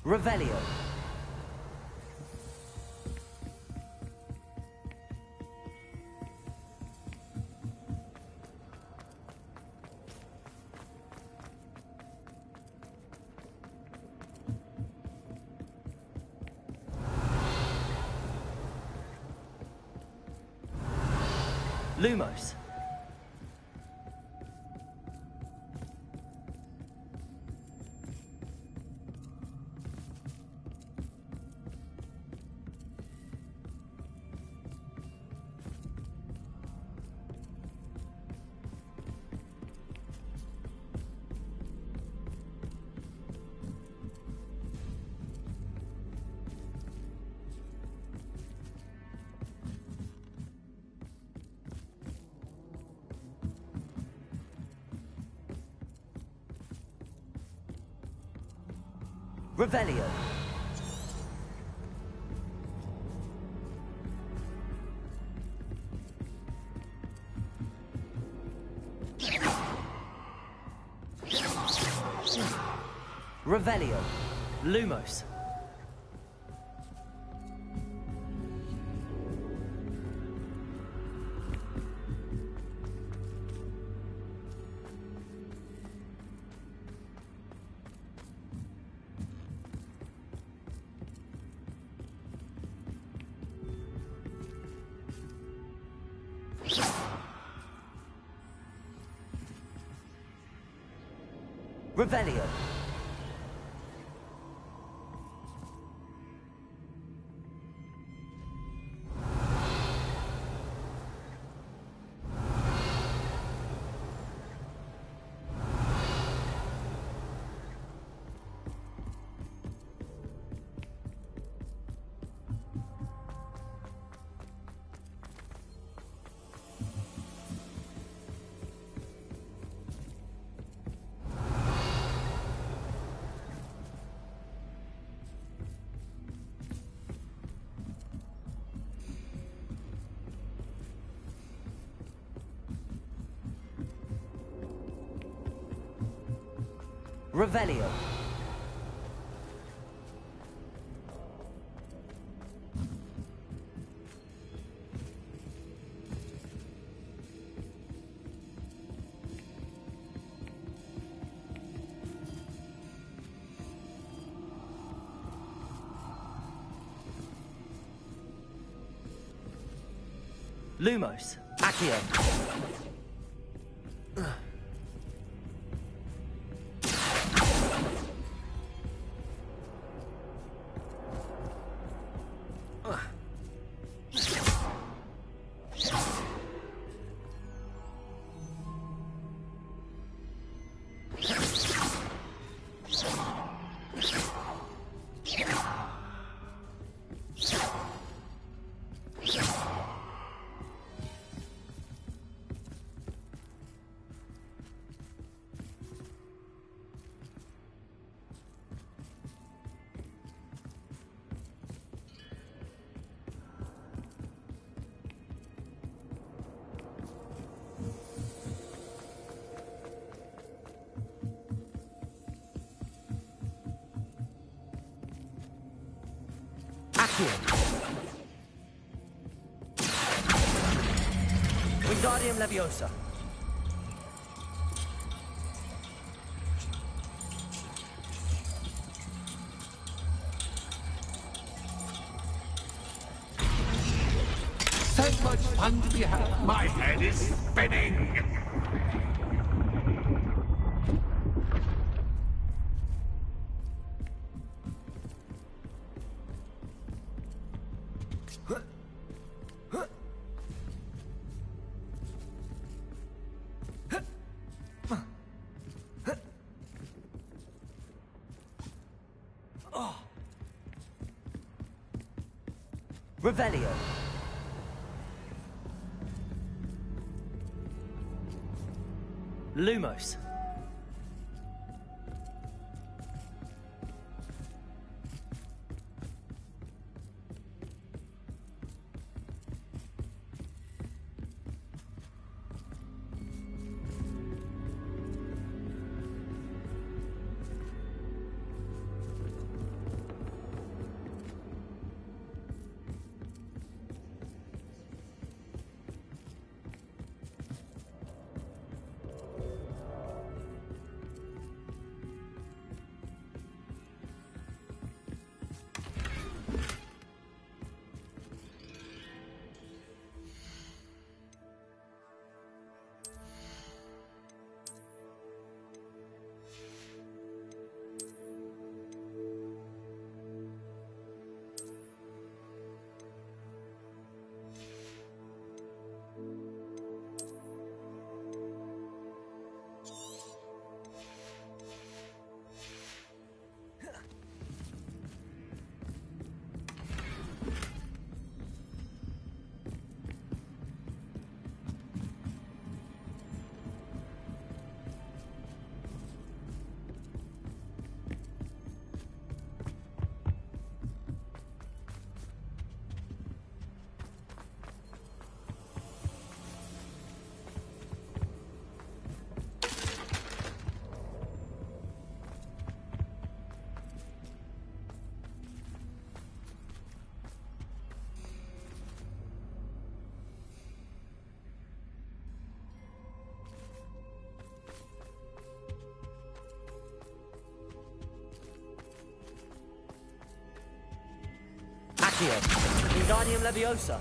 D: Revelio. Lumos. Revelio. Revelio. Lumos. Revelio.
C: Revelio. Lumos. Accio. Wingardium Leviosa.
M: So much fun to be had. My head is spinning.
C: Revelio. Lumos. Accio. Wingardium Leviosa.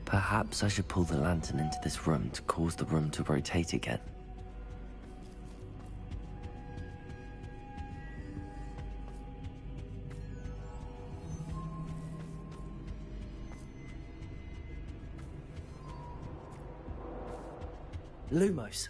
D: Perhaps I should pull the lantern into this room to cause the room to rotate again.
C: Lumos.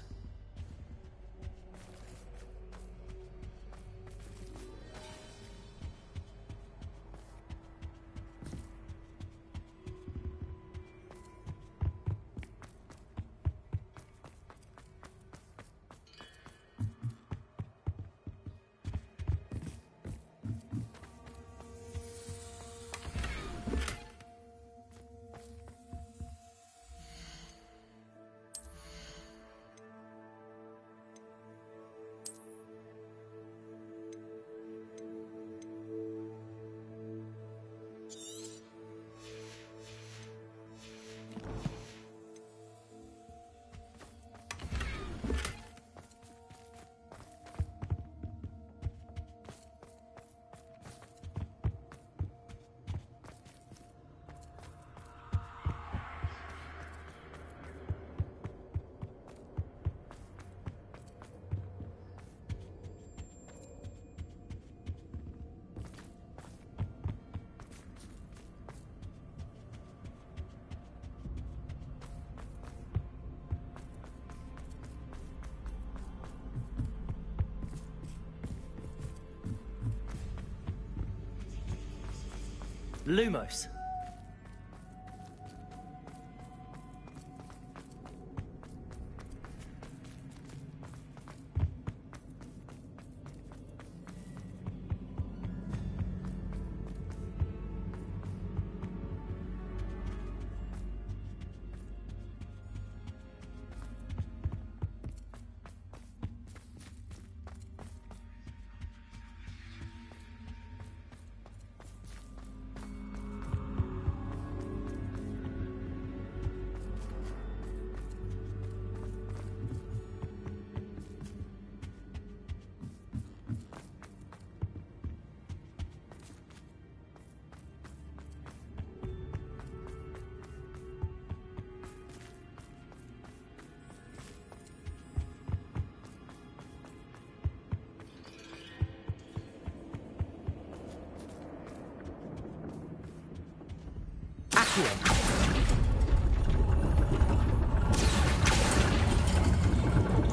C: Lumos.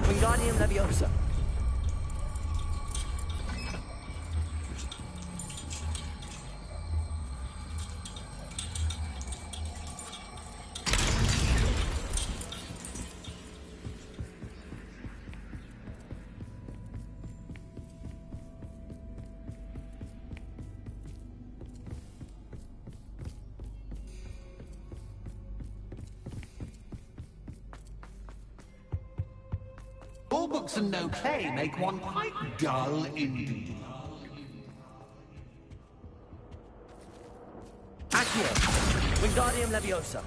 C: Wingardium Leviosa.
M: All books and no play make one quite dull indeed.
C: Accio. Wingardium Leviosa.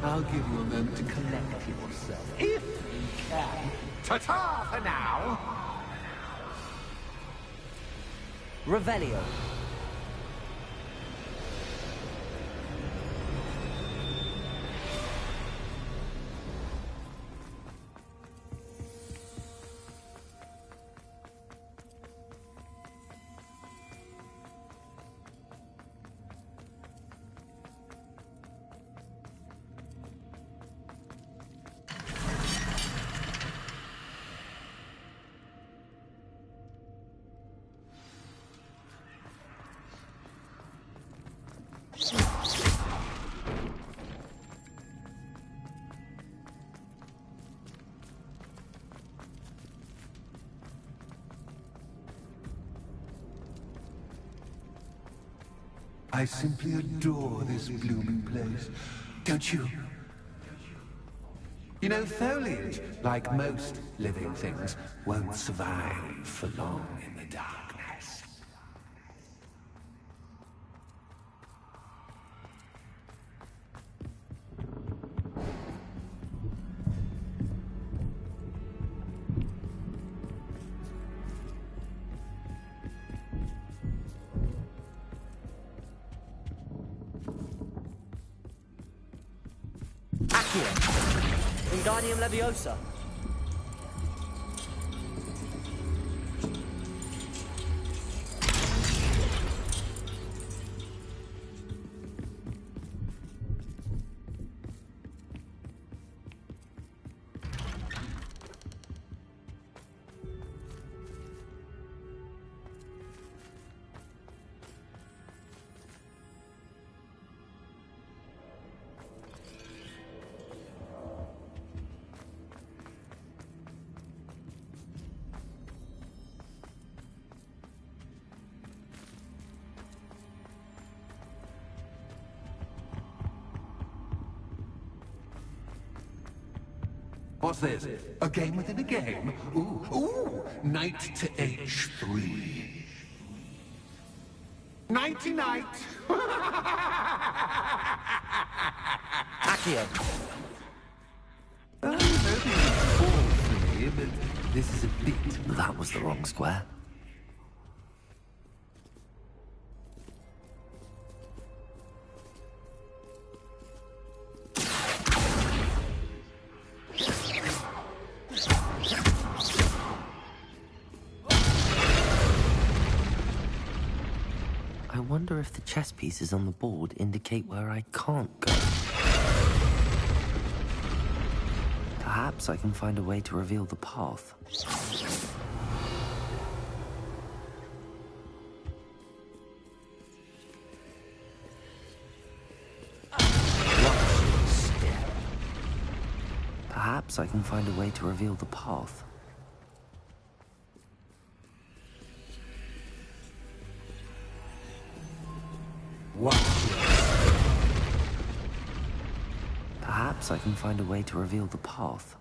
M: I'll give you a moment to collect yourself, if you can. Ta-ta for now!
C: Revelio.
M: I simply adore this blooming place, don't you? You know, foliage, like most living things, won't survive for long in the darkness.
C: Accio. Wingardium Leviosa.
M: What's this? A game within a game? Ooh, knight to h3. Nighty-night!
C: Accio.
M: I'm hoping it's all for me, but this is a bit...
D: That was the wrong square. I wonder if the chess pieces on the board indicate where I can't go. Perhaps I can find a way to reveal the path. Perhaps I can find a way to reveal the path. Perhaps I can find a way to reveal the path.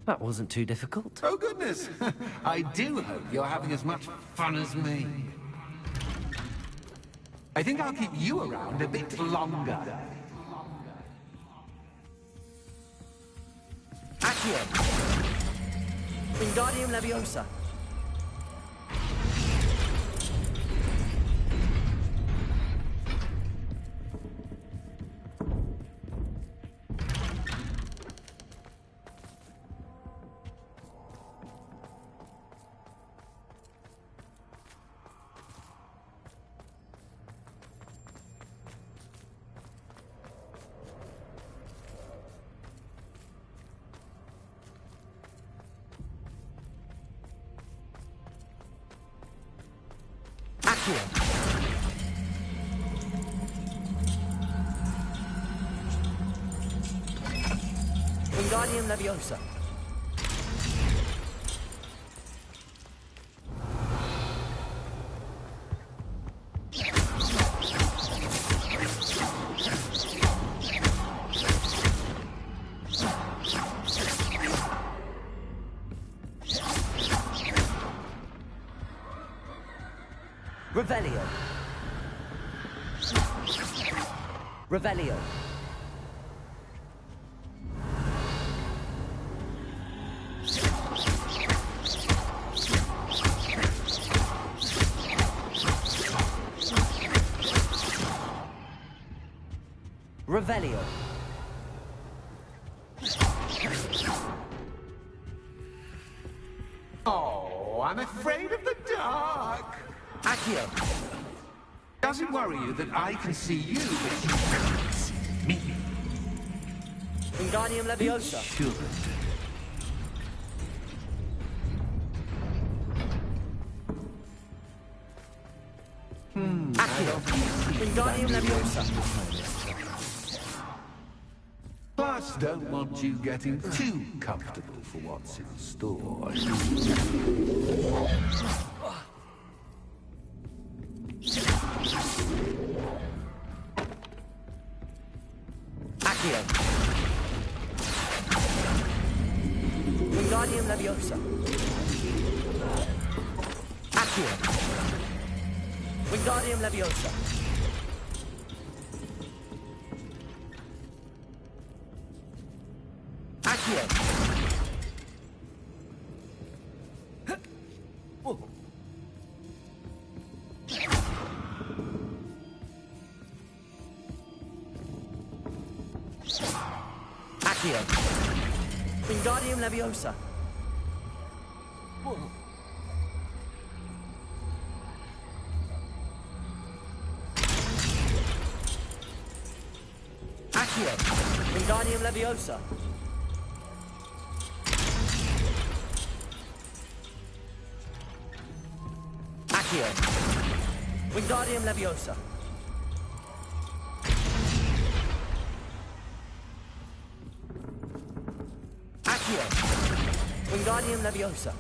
D: That wasn't too difficult.
M: Oh, goodness! I do hope you're having as much fun as me. I think I'll keep you around a bit longer.
C: Accio. Wingardium Leviosa. Wingardium Leviosa. Revelio. Revelio. Revelio.
M: Oh, I'm afraid of the dark.
C: Accio.
M: Does it worry you that I can see you, but you can't see me?
C: Wingardium Leviosa.
M: It should.
C: Accio. Wingardium Leviosa.
M: Plus, don't want you getting too comfortable for what's in store.
C: Accio. Wingardium Leviosa. Accio. Wingardium Leviosa. Accio. Accio. Wingardium Leviosa. Accio. Wingardium Leviosa. Accio. Wingardium Leviosa. Accio. Wingardium Leviosa.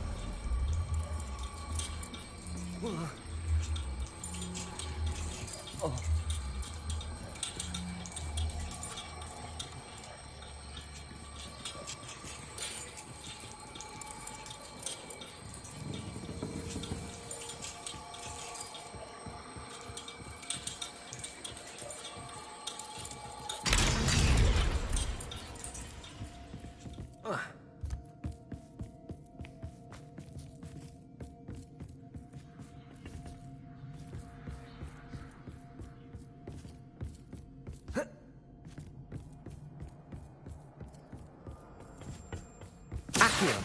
C: Accio.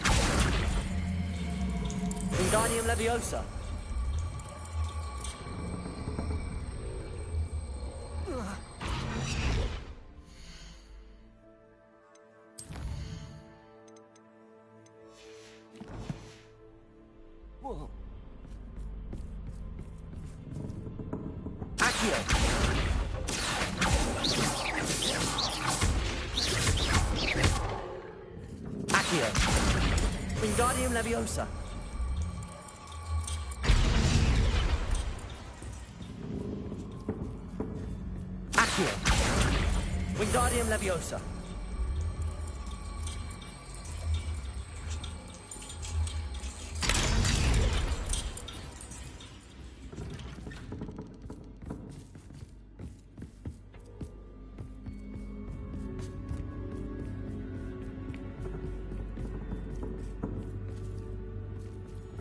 C: Wingardium Leviosa. Accio. Accio. Wingardium Leviosa. Accio. Wingardium Leviosa.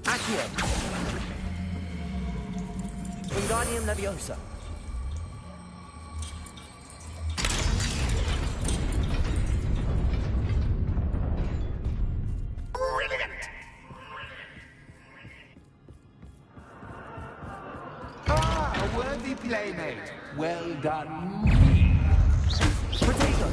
C: Accio. Wingardium Leviosa.
M: Ah, a worthy playmate. Well done.
C: Potato.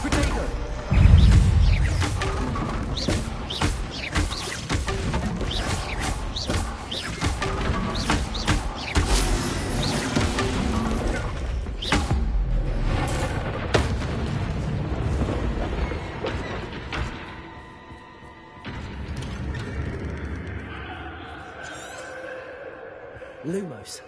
C: Potato. Lumos.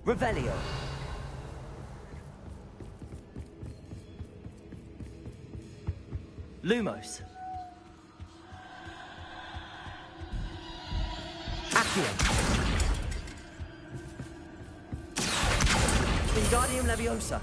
C: Revelio. Lumos. Accio. Wingardium Leviosa.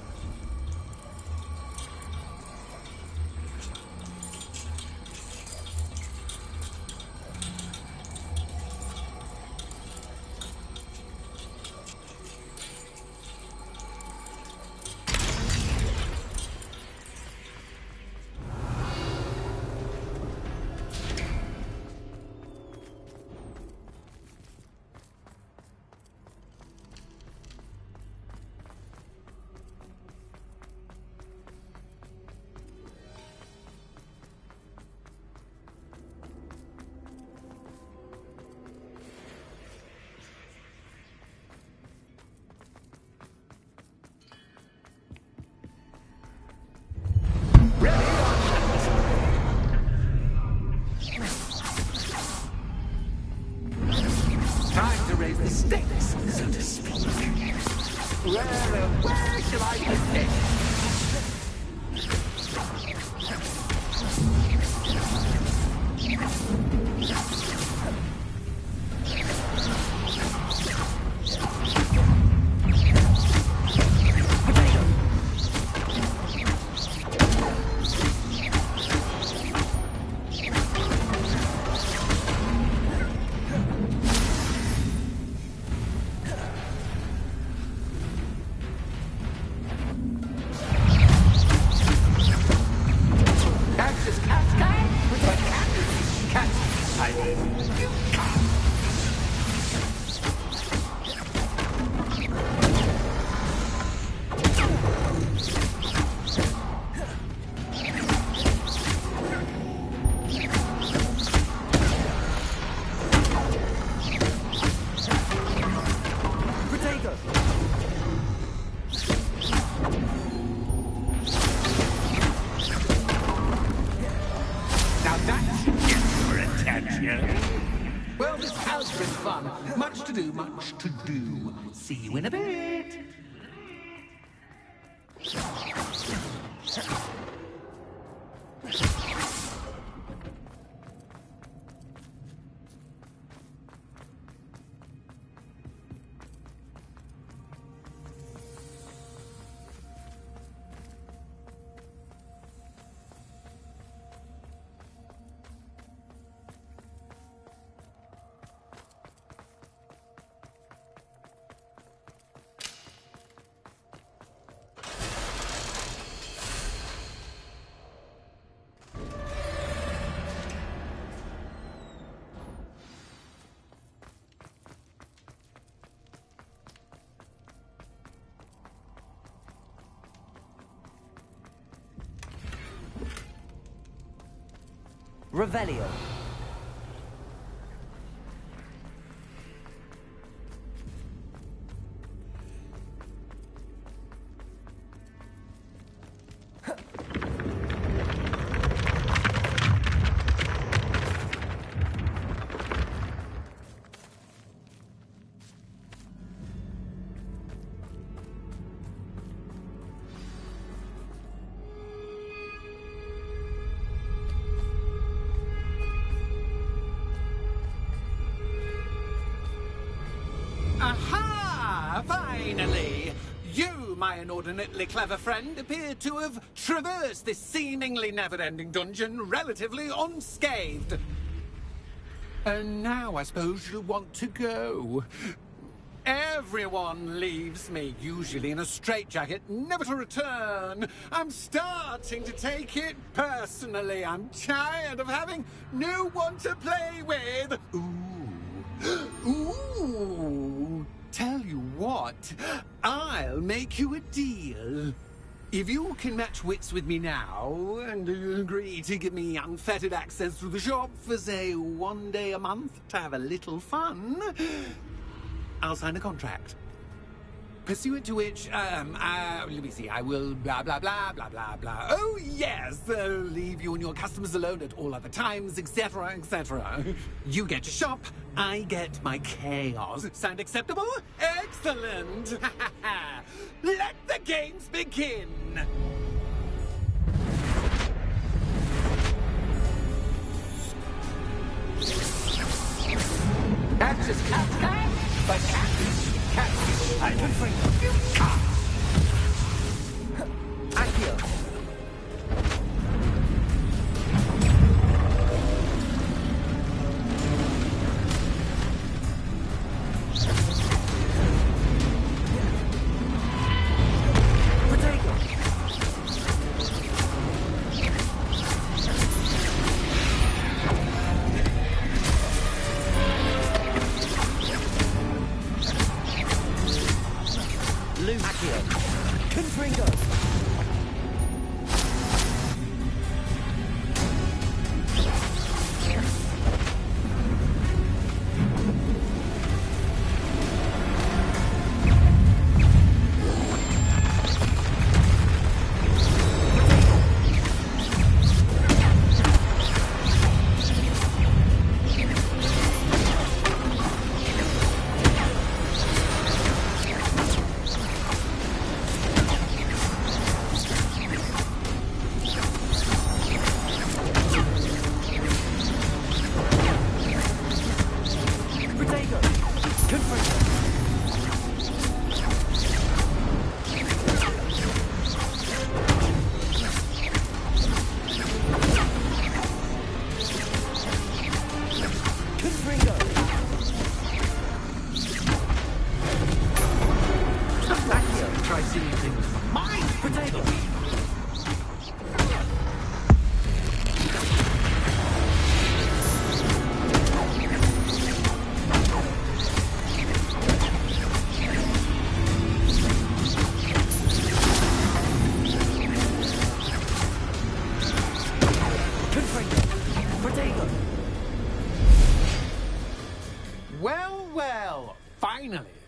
M: Well, this has been fun. Much to do, much to do. See you in a bit.
C: Revelio.
M: Aha! Finally! You, my inordinately clever friend, appear to have traversed this seemingly never-ending dungeon relatively unscathed. And now I suppose you'll want to go. Everyone leaves me, usually in a straitjacket, never to return. I'm starting to take it personally. I'm tired of having no one to play with. Ooh, tell you what, I'll make you a deal. If you can match wits with me now and agree to give me unfettered access to the shop for, say, 1 day a month to have a little fun, I'll sign a contract. Pursuant to which, let me see, I will blah, blah, blah, blah, blah, blah. Oh, yes, leave you and your customers alone at all other times, etc., etc. You get your shop, I get my chaos. Sound acceptable? Excellent! Let the games begin!
C: That's just cat, but cat. I can free you. Accio.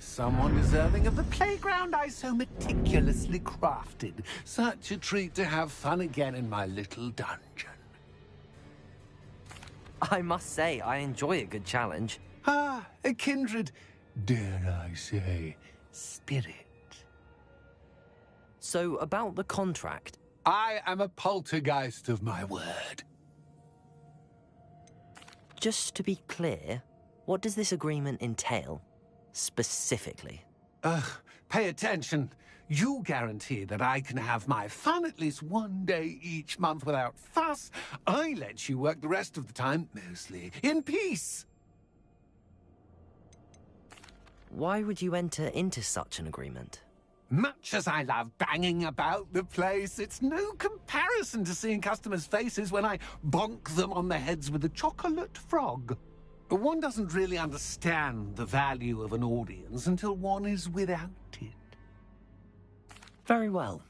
M: Someone deserving of the playground I so meticulously crafted. Such a treat to have fun again in my little dungeon.
D: I must say, I enjoy a good challenge.
M: Ah, a kindred, dare I say, spirit.
D: So, about the contract.
M: I am a poltergeist of my word.
D: Just to be clear, what does this agreement entail, specifically?
M: Pay attention. You guarantee that I can have my fun at least one day each month without fuss. I let you work the rest of the time, mostly in peace.
D: Why would you enter into such an agreement?
M: Much as I love banging about the place, it's no comparison to seeing customers' faces when I bonk them on the heads with a chocolate frog. One doesn't really understand the value of an audience until one is without it.
D: Very well.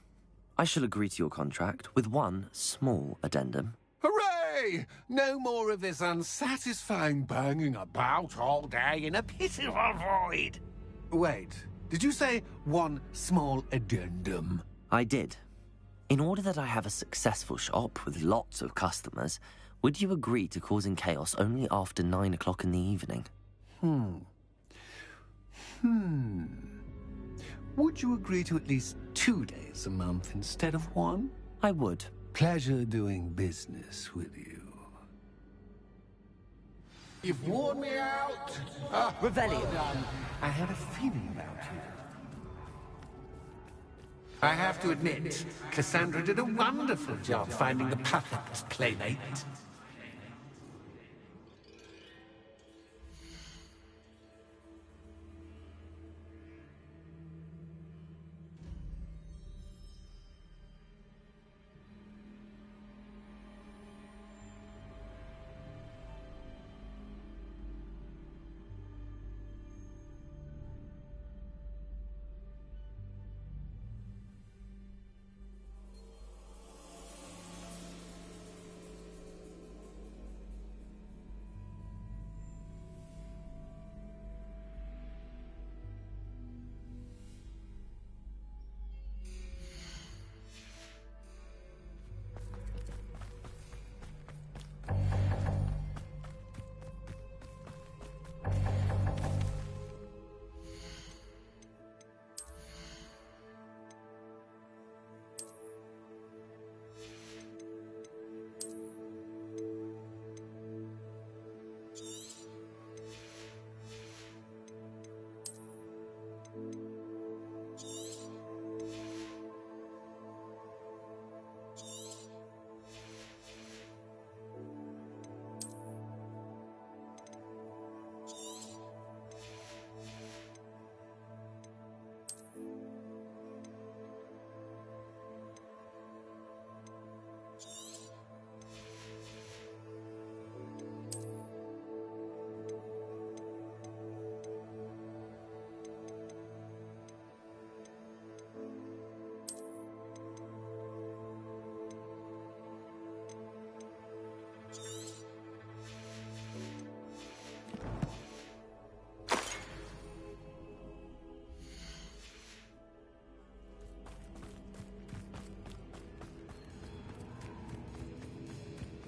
D: I shall agree to your contract with one small addendum.
M: Hooray! No more of this unsatisfying banging about all day in a pitiful void. Wait, did you say one small addendum?
D: I did. In order that I have a successful shop with lots of customers, would you agree to causing chaos only after 9 o'clock in the evening?
M: Would you agree to at least 2 days a month instead of one?
D: I would.
M: Pleasure doing business with you. You've worn me out.
D: Revelio.
M: Well done. I had a feeling about you. I have to admit, Cassandra did a wonderful job finding the perfect playmate.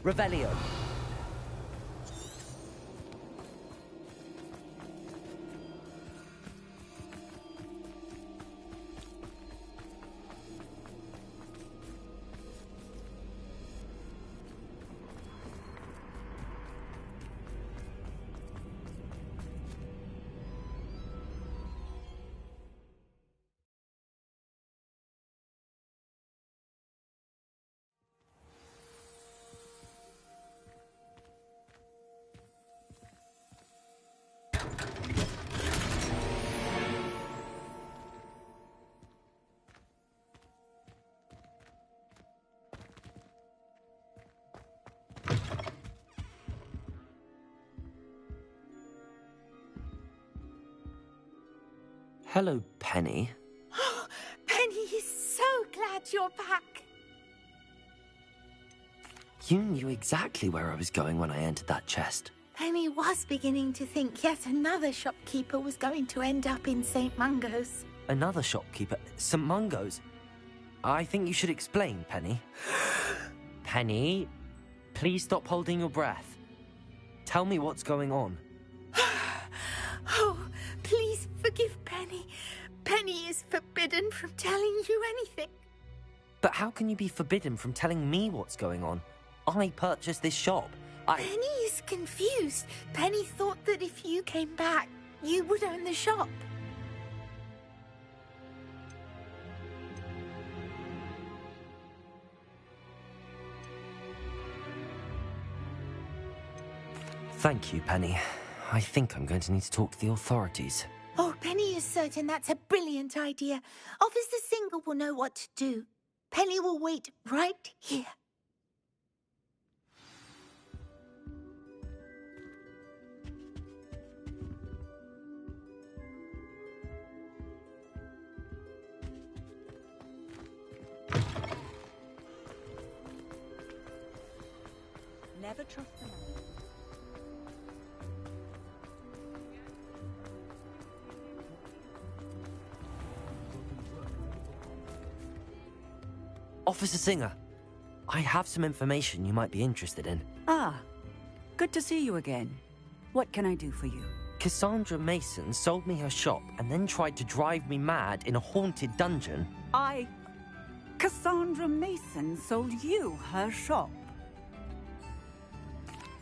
D: Revelio. Hello, Penny.
J: Penny is so glad you're back.
D: You knew exactly where I was going when I entered that chest.
J: Penny was beginning to think yet another shopkeeper was going to end up in St. Mungo's.
D: Another shopkeeper? St. Mungo's? I think you should explain, Penny. Penny, please stop holding your breath. Tell me what's going on.
J: Oh, please forgive Penny. Penny is forbidden from telling you anything.
D: But how can you be forbidden from telling me what's going on? I purchased this shop.
J: Penny is confused. Penny thought that if you came back, you would own the shop.
D: Thank you, Penny. I think I'm going to need to talk to the authorities.
J: Oh, Penny is certain that's a brilliant idea. Officer Single will know what to do. Penny will wait right here.
L: Never trust the man.
D: Officer Singer, I have some information you might be interested in.
N: Ah, good to see you again. What can I do for you?
D: Cassandra Mason sold me her shop and then tried to drive me mad in a haunted dungeon.
N: Cassandra Mason sold you her shop?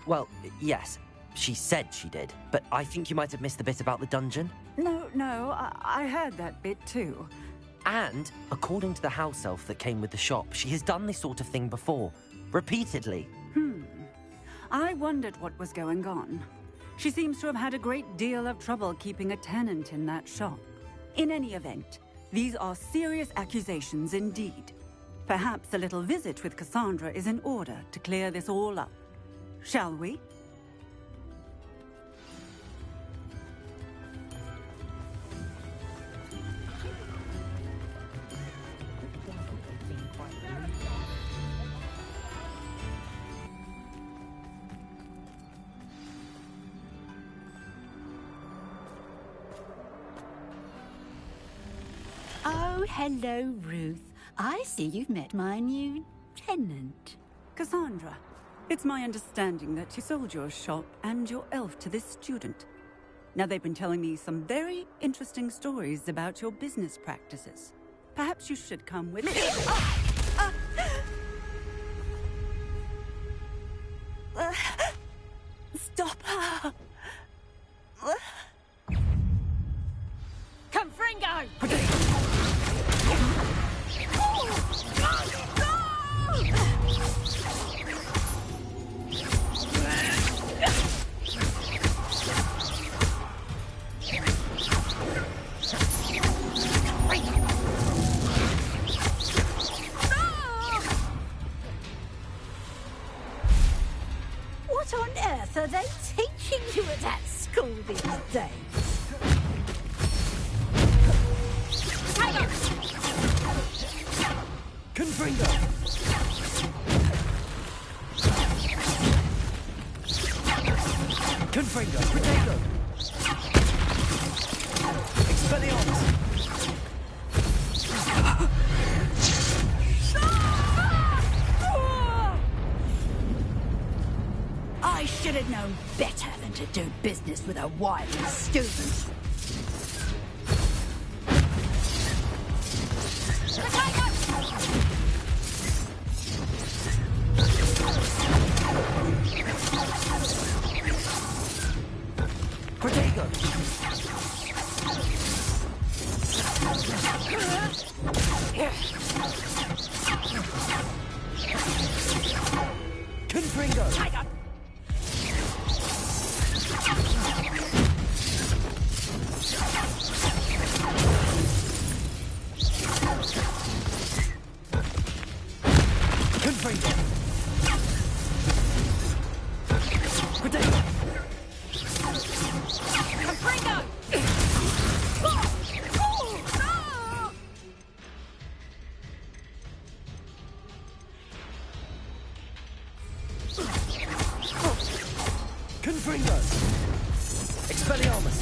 D: Well, yes, she said she did, but I think you might have missed the bit about the dungeon.
N: No, I heard that bit too.
D: And, according to the house elf that came with the shop, she has done this sort of thing before. Repeatedly.
N: I wondered what was going on. She seems to have had a great deal of trouble keeping a tenant in that shop. In any event, these are serious accusations indeed. Perhaps a little visit with Cassandra is in order to clear this all up. Shall we?
K: Oh, hello, Ruth. I see you've met my new tenant.
N: Cassandra, it's my understanding that you sold your shop and your elf to this student. Now, they've been telling me some very interesting stories about your business practices. Perhaps you should come with me.
K: Stop her!
C: Confringo!
K: What on earth are they teaching you at that school these days?
D: Confringo! Confringo! Potato! Expelliarmus!
K: I should have known better than to do business with a wily student.
D: Protego! Confringo! Confringo! Protego!
C: Confringo!
D: Confringo! Expelliarmus!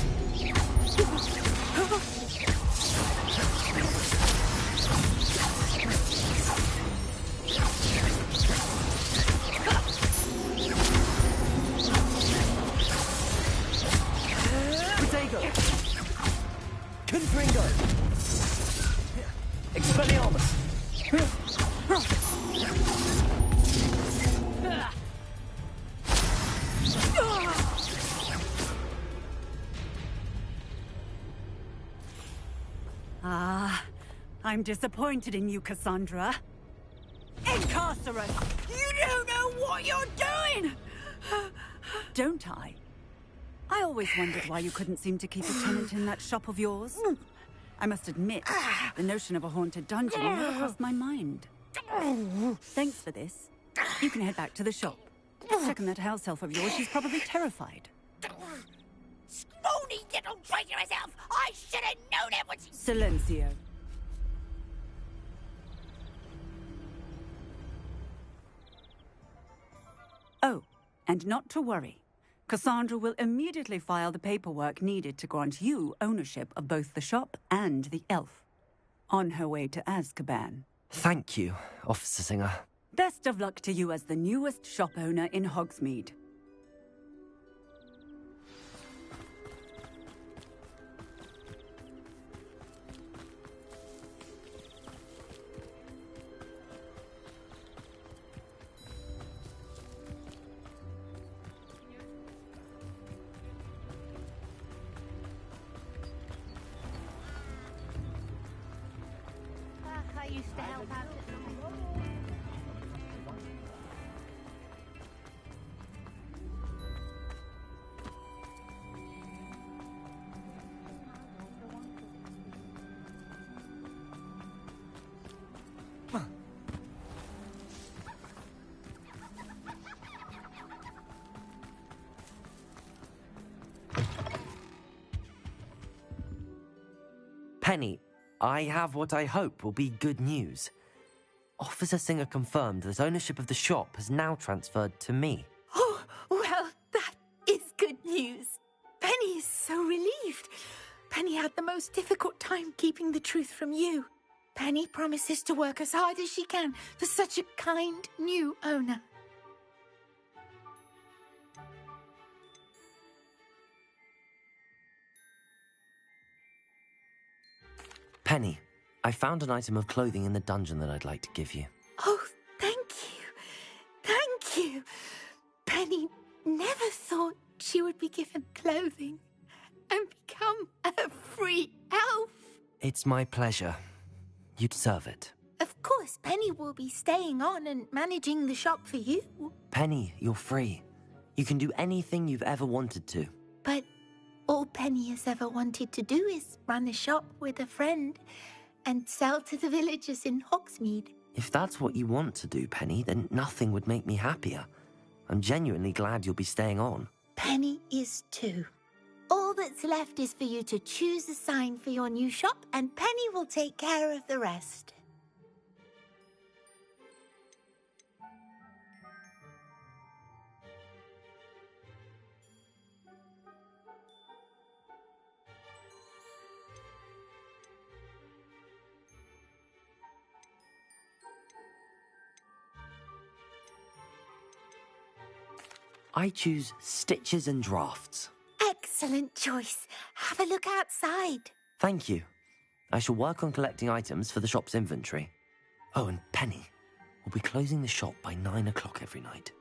N: I'm disappointed in you, Cassandra. Incarcerate! You don't know what you're doing! Don't I? I always wondered why you couldn't seem to keep a tenant in that shop of yours. I must admit, the notion of a haunted dungeon never crossed my mind. Thanks for this. You can head back to the shop. Check on that house elf of yours, she's probably terrified.
J: Scrawny little traitor herself! I should have known it was...
N: Silencio. Oh, and not to worry. Cassandra will immediately file the paperwork needed to grant you ownership of both the shop and the elf. On her way to Azkaban.
D: Thank you, Officer Singer.
N: Best of luck to you as the newest shop owner in Hogsmeade.
J: I used to help out at the...
D: Penny, I have what I hope will be good news. Officer Singer confirmed that ownership of the shop has now transferred to me.
J: Oh, well, that is good news. Penny is so relieved. Penny had the most difficult time keeping the truth from you. Penny promises to work as hard as she can for such a kind new owner.
D: Penny, I found an item of clothing in the dungeon that I'd like to give you.
J: Oh, thank you. Thank you. Penny never thought she would be given clothing and become a free elf.
D: It's my pleasure. You deserve it.
J: Of course, Penny will be staying on and managing the shop for you.
D: Penny, you're free. You can do anything you've ever wanted to.
J: But all Penny has ever wanted to do is run a shop with a friend and sell to the villagers in Hogsmeade.
D: If that's what you want to do, Penny, then nothing would make me happier. I'm genuinely glad you'll be staying on.
J: Penny is too. All that's left is for you to choose a sign for your new shop, and Penny will take care of the rest.
D: I choose stitches and drafts.
J: Excellent choice. Have a look outside.
D: Thank you. I shall work on collecting items for the shop's inventory. Oh, and Penny, we'll be closing the shop by 9 o'clock every night.